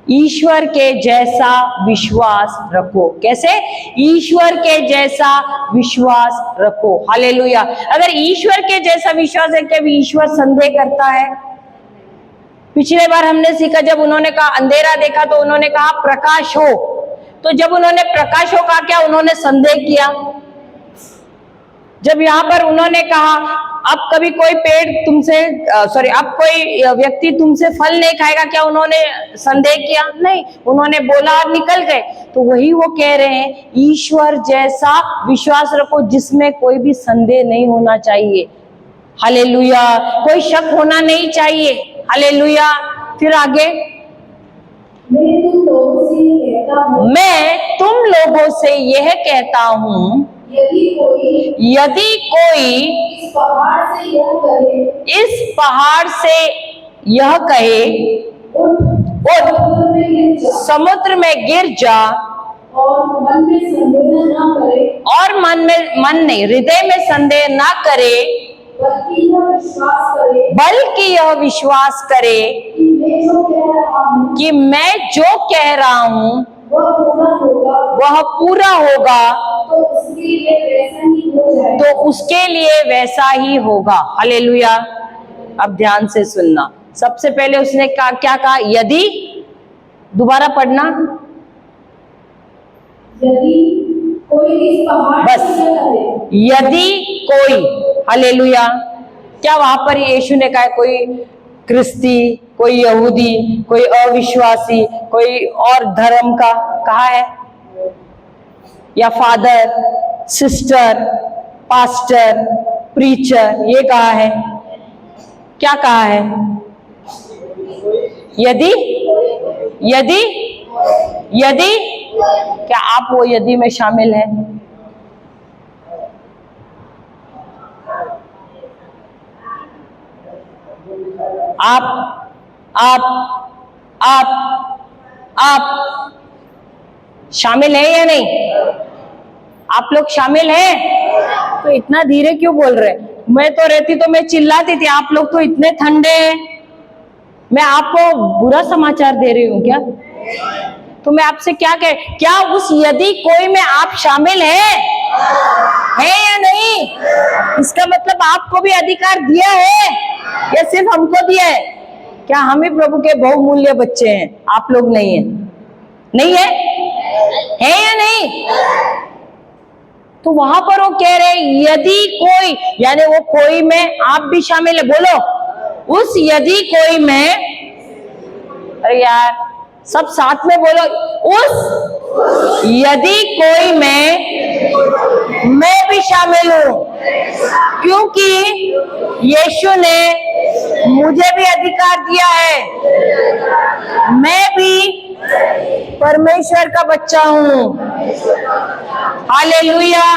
ईश्वर के जैसा विश्वास रखो। कैसे? ईश्वर के जैसा विश्वास रखो। हालेलुया। अगर ईश्वर के जैसा विश्वास है, कभी ईश्वर संदेह करता है? पिछले बार हमने सीखा, जब उन्होंने कहा अंधेरा देखा तो उन्होंने कहा प्रकाश हो। तो जब उन्होंने प्रकाश हो कहा, क्या उन्होंने संदेह किया? जब यहाँ पर उन्होंने कहा अब कभी कोई पेड़ तुमसे अब कोई व्यक्ति तुमसे फल नहीं खाएगा, क्या उन्होंने संदेह किया? नहीं, उन्होंने बोला और निकल गए। तो वही वो कह रहे हैं, ईश्वर जैसा विश्वास रखो जिसमें कोई भी संदेह नहीं होना चाहिए। हालेलुया। कोई शक होना नहीं चाहिए। हालेलुया। फिर आगे, मैं तुम लोगों से यह कहता हूँ, यदि कोई इस पहाड़ से यह कहे, उठ समुद्र में गिर जा, और मन में संदेह ना करे, और मन नहीं, हृदय में संदेह ना करे, बल्कि यह विश्वास करे कि मैं जो कह रहा हूँ वह पूरा होगा, तो उसके लिए वैसा ही होगा। हालेलुया। अब ध्यान से सुनना। सबसे पहले उसने क्या कहा? यदि, दोबारा पढ़ना, यदि कोई इस पहाड़ बस, यदि कोई। हालेलुया। क्या वहां पर यीशु ने कहा कोई क्रिस्ती, कोई यहूदी, कोई अविश्वासी, कोई और धर्म का कहा है? या फादर, सिस्टर, पास्टर, प्रीचर, ये कहा है? क्या कहा है? यदि, यदि, यदि। क्या आप वो यदि में शामिल हैं? आप शामिल है या नहीं? आप लोग शामिल हैं? तो इतना धीरे क्यों बोल रहे? मैं तो रहती तो मैं चिल्लाती थी, आप लोग तो इतने ठंडे हैं। मैं आपको बुरा समाचार दे रही हूँ क्या? तो मैं आपसे क्या कह, क्या उस यदि कोई में आप शामिल हैं? है या नहीं? इसका मतलब आपको भी अधिकार दिया है या सिर्फ हमको दिया है? क्या हम ही प्रभु के बहुमूल्य बच्चे हैं? आप लोग नहीं है? नहीं है? है या नहीं? तो वहां पर वो कह रहे यदि कोई, यानी वो कोई में आप भी शामिल है। बोलो, उस यदि कोई में, अरे यार सब साथ में बोलो, उस यदि कोई में मैं भी शामिल हूं, क्योंकि यीशु ने मुझे भी अधिकार दिया है। मैं भी परमेश्वर का बच्चा हूं। हालेलुया।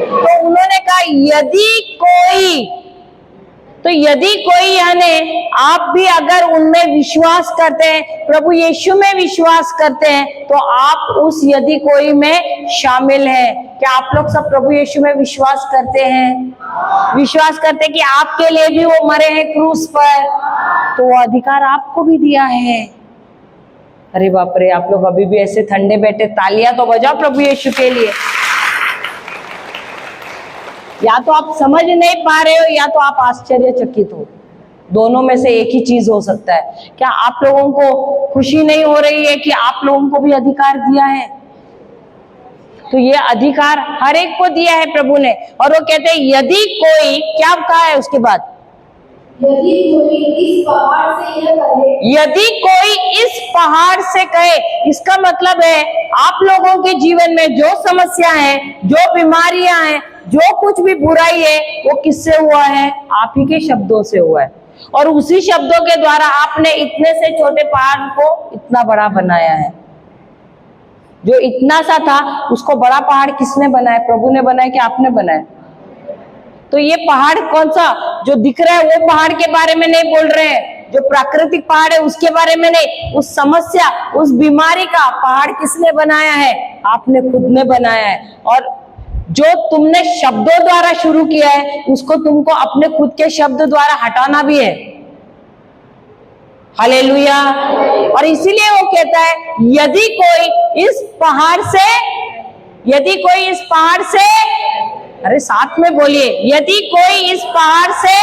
तो उन्होंने कहा यदि कोई तो यदि कोई यानी आप भी अगर उनमें विश्वास करते हैं, प्रभु यीशु में विश्वास करते हैं, तो आप उस यदि कोई में शामिल हैं। क्या आप लोग सब प्रभु यीशु में विश्वास करते हैं? विश्वास करते हैं कि आपके लिए भी वो मरे हैं क्रूस पर, तो वो अधिकार आपको भी दिया है। अरे बाप रे, आप लोग अभी भी ऐसे ठंडे बैठे, तालियां तो बजाओ प्रभु यीशु के लिए। या तो आप समझ नहीं पा रहे हो या तो आप आश्चर्यचकित हो, दोनों में से एक ही चीज हो सकता है। क्या आप लोगों को खुशी नहीं हो रही है कि आप लोगों को भी अधिकार दिया है? तो ये अधिकार हर एक को दिया है प्रभु ने। और वो कहते हैं यदि कोई, क्या कहा है उसके बाद, यदि कोई इस पहाड़ से यह कहे, यदि कोई इस पहाड़ से कहे, इसका मतलब है आप लोगों के जीवन में जो समस्या है, जो बीमारियां हैं, जो कुछ भी बुराई है, वो किससे हुआ है? आप ही के शब्दों से हुआ है। और उसी शब्दों के द्वारा आपने इतने से छोटे पहाड़ को इतना बड़ा बनाया है। जो इतना सा था उसको बड़ा पहाड़ किसने बनाया? प्रभु ने बनाया कि आपने बनाया? तो ये पहाड़ कौन सा जो दिख रहा है वो पहाड़ के बारे में नहीं बोल रहे हैं, जो प्राकृतिक पहाड़ है उसके बारे में नहीं, उस समस्या, उस बीमारी का पहाड़ किसने बनाया है? आपने खुद ने बनाया है। और जो तुमने शब्दों द्वारा शुरू किया है उसको तुमको अपने खुद के शब्द द्वारा हटाना भी है। हालेलुया। और इसीलिए वो कहता है यदि कोई इस पहाड़ से, यदि कोई इस पहाड़ से, अरे साथ में बोलिए, यदि कोई इस पहाड़ से,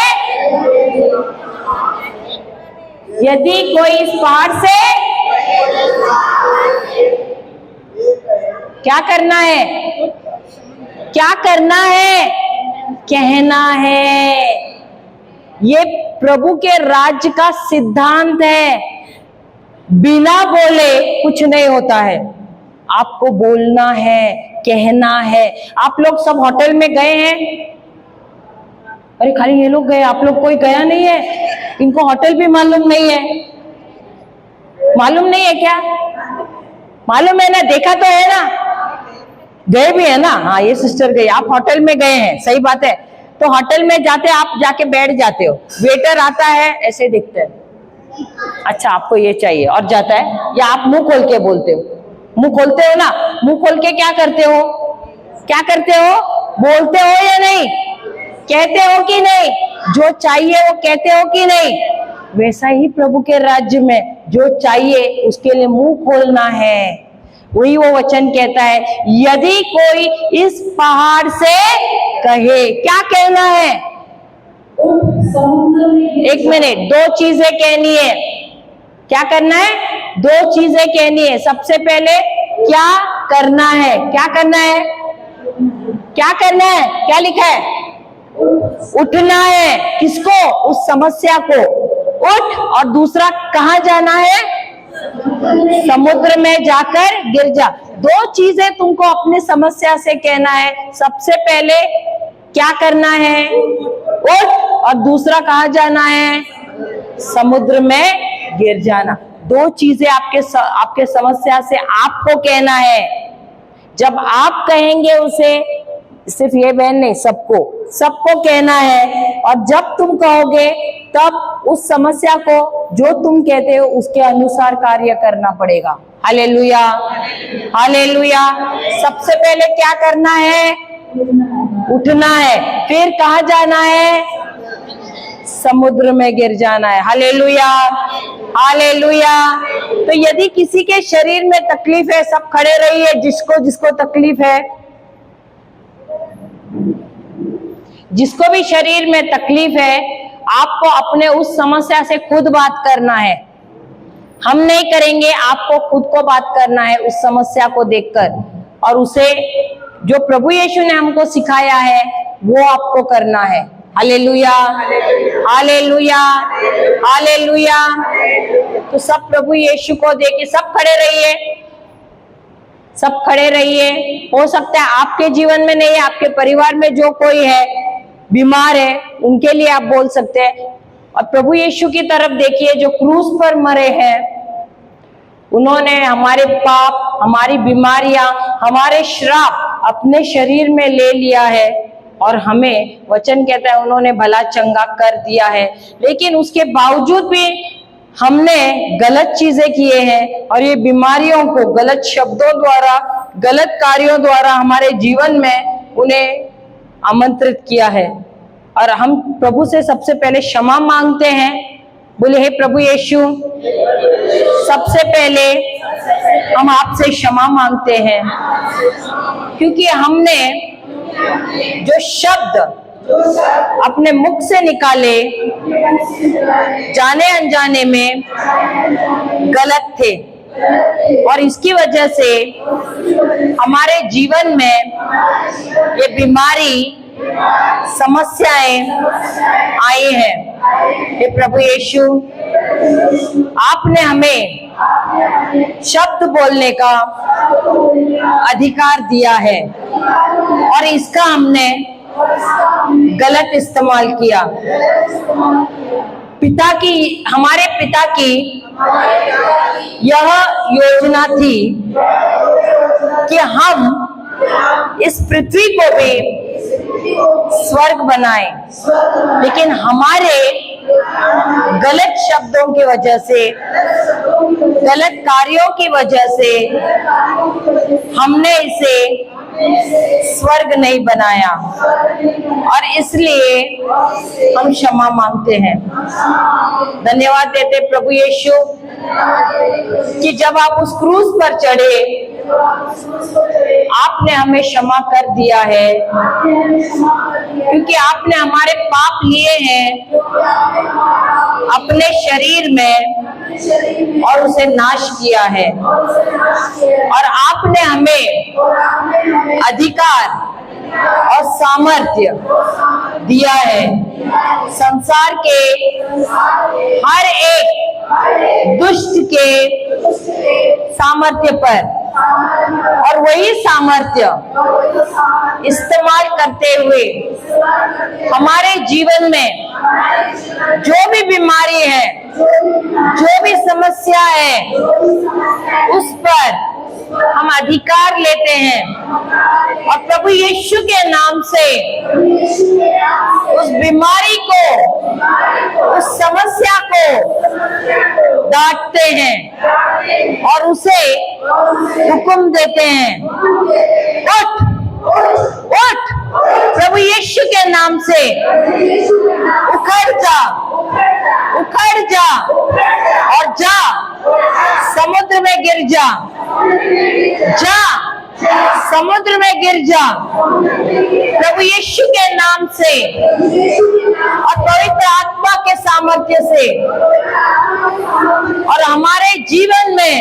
यदि कोई इस पहाड़ से, क्या करना है? क्या करना है? कहना है। ये प्रभु के राज्य का सिद्धांत है। बिना बोले कुछ नहीं होता है, आपको बोलना है, कहना है। आप लोग सब होटल में गए हैं? अरे खाली ये लोग गए, आप लोग कोई गया नहीं है? इनको होटल भी मालूम नहीं है? मालूम नहीं है क्या? मालूम है ना, देखा तो है ना, गए भी है ना? हाँ, ये सिस्टर गई। आप होटल में गए हैं, सही बात है। तो होटल में जाते, आप जाके बैठ जाते हो, वेटर आता है, ऐसे दिखते हैं, अच्छा आपको ये चाहिए, और जाता है। या आप मुंह खोल के बोलते हो? मुंह खोलते हो ना? मुंह खोल के क्या करते हो? क्या करते हो? बोलते हो या नहीं? कहते हो कि नहीं? जो चाहिए वो कहते हो कि नहीं? वैसा ही प्रभु के राज्य में जो चाहिए उसके लिए मुंह खोलना है। वही वो वचन कहता है यदि कोई इस पहाड़ से कहे, क्या कहना है? एक मिनट, दो चीजें कहनी है। क्या करना है? दो चीजें कहनी है। सबसे पहले क्या करना है? क्या करना है? क्या करना है? क्या लिखा है? उठना है। किसको? उस समस्या को उठ। और दूसरा कहाँ जाना है? समुद्र में जाकर गिर जा। दो चीजें तुमको अपनी समस्या से कहना है। सबसे पहले क्या करना है? उठ। और दूसरा कहाँ जाना है? समुद्र में गिर जाना। दो चीजें आपके समस्या से आपको कहना है। जब आप कहेंगे उसे, सिर्फ ये बहन नहीं, सबको कहना है। और जब तुम कहोगे तब उस समस्या को जो तुम कहते हो उसके अनुसार कार्य करना पड़ेगा। Hallelujah, hallelujah. सबसे पहले क्या करना है? उठना है। फिर कहाँ जाना है? समुद्र में गिर जाना है। Hallelujah, hallelujah. तो यदि किसी के शरीर में तकलीफ है, सब खड़े रहिए, जिसको तकलीफ है, जिसको भी शरीर में तकलीफ है, आपको अपने उस समस्या से खुद बात करना है। हम नहीं करेंगे, आपको खुद को बात करना है उस समस्या को देखकर, और उसे जो प्रभु यीशु ने हमको सिखाया है वो आपको करना है। Hallelujah, hallelujah, hallelujah. तो सब प्रभु यीशु को देखिए, सब खड़े रहिए, सब खड़े रहिए। हो सकता है आपके जीवन में नहीं है, आपके परिवार में जो कोई है बीमार है उनके लिए आप बोल सकते हैं। और प्रभु यीशु की तरफ देखिए जो क्रूस पर मरे हैं, उन्होंने हमारे पाप, हमारी बीमारियां, हमारे श्राप अपने शरीर में ले लिया है और हमें वचन कहता है उन्होंने भला चंगा कर दिया है, लेकिन उसके बावजूद भी हमने गलत चीजें किए हैं और ये बीमारियों को गलत शब्दों द्वारा, गलत कार्यों द्वारा हमारे जीवन में उन्हें आमंत्रित किया है। और हम प्रभु से सबसे पहले क्षमा मांगते हैं। बोले हे प्रभु यीशु, सबसे पहले हम आपसे क्षमा मांगते हैं, क्योंकि हमने जो शब्द अपने मुख से निकाले जाने अनजाने में गलत थे, और इसकी वजह से हमारे जीवन में ये बीमारी, समस्याएं आई हैं। हे प्रभु यीशु, आपने हमें शब्द बोलने का अधिकार दिया है और इसका हमने गलत इस्तेमाल किया। हमारे पिता की यह योजना थी कि हम इस पृथ्वी को भी स्वर्ग बनाएं, लेकिन हमारे गलत शब्दों की वजह से, गलत कार्यों की वजह से हमने इसे स्वर्ग नहीं बनाया, और इसलिए हम क्षमा मांगते हैं। धन्यवाद देते प्रभु यीशु कि जब आप उस क्रूस पर चढ़े, आपने हमें क्षमा कर दिया है, क्योंकि आपने हमारे पाप लिए हैं अपने शरीर में और उसे नाश किया है, और आपने हमें अधिकार और सामर्थ्य दिया है संसार के हर एक दुष्ट के सामर्थ्य पर, और वही सामर्थ्य इस्तेमाल करते हुए हमारे जीवन में जो भी बीमारी है, जो भी समस्या है, उस पर हम अधिकार लेते हैं और प्रभु यीशु के नाम से उस बीमारी को, उस समस्या को डांटते हैं और उसे हुक्म देते हैं, उठ उठ, प्रभु यीशु के नाम से उखड़ जा, उखड़ जा और जा, समुद्र में गिर जा, जा समुद्र में गिर जा प्रभु यीशु के नाम से और पवित्र आत्मा के सामर्थ्य से, और हमारे जीवन में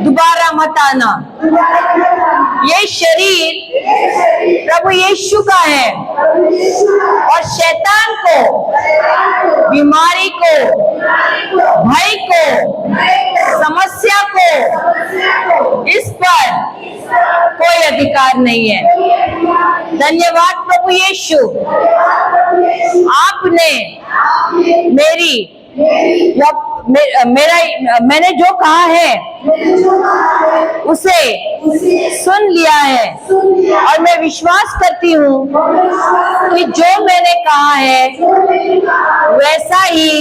दोबारा मत आना। ये शरीर प्रभु यीशु का है और शैतान को, बीमारी को, भय को, समस्या को इस पर कोई अधिकार नहीं है। धन्यवाद प्रभु यीशु, आपने मैंने जो कहा है उसे सुन लिया है, और मैं विश्वास करती हूँ कि जो मैंने कहा है वैसा ही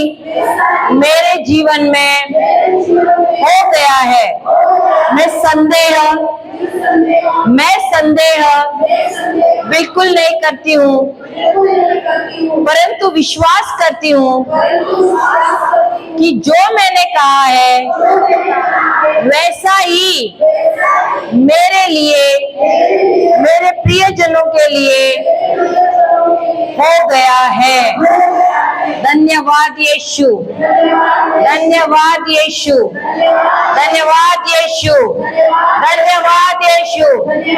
मेरे जीवन में हो गया है। मैं संदेह बिल्कुल नहीं करती हूँ, परंतु विश्वास करती हूँ कि जो मैंने कहा है वैसा ही मेरे लिए, मेरे प्रियजनों के लिए हो गया है। धन्यवाद यीशु, धन्यवाद यीशु, धन्यवाद यीशु, धन्यवाद Yeshu.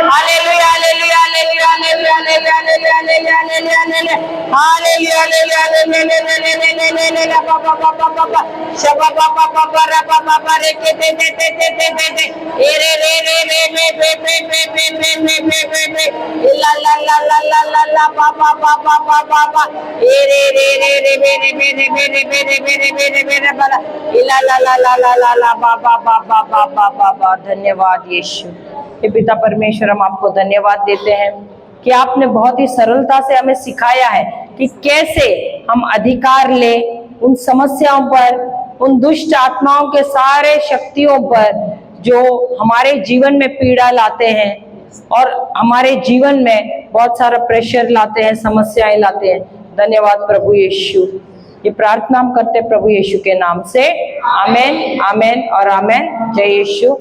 Hallelujah, hallelujah, hallelujah, hallelujah, hallelujah, hallelujah, hallelujah, hallelujah, hallelujah, hallelujah, बाबा बाबा बाबा शबा बाबा बाबा रबा बाबा रे के दे दे दे दे दे दे दे ए रे रे रे रे मे मे मे मे मे मे मे मे मे मे ला ला ला ला ला ला ला बाबा बाबा बाबा बाबा ए रे रे रे रे मेरे मेरे मेरे मेरे मेरे मेरे मेरे बाला ला ला ला ला ला ला ला बाबा बाबा बाबा बाबा। धन्यवाद यीशु। हे पिता परमेश्वर, हम आपको धन्यवाद देते हैं कि आपने बहुत ही सरलता से हमें सिखाया है कि कैसे हम अधिकार ले उन समस्याओं पर, उन दुष्ट आत्माओं के सारे शक्तियों पर जो हमारे जीवन में पीड़ा लाते हैं और हमारे जीवन में बहुत सारा प्रेशर लाते हैं, समस्याएं लाते हैं। धन्यवाद प्रभु यीशु। ये प्रार्थना हम करते हैं प्रभु यीशु के नाम से। आमेन, आमेन और आमेन। जय यीशु।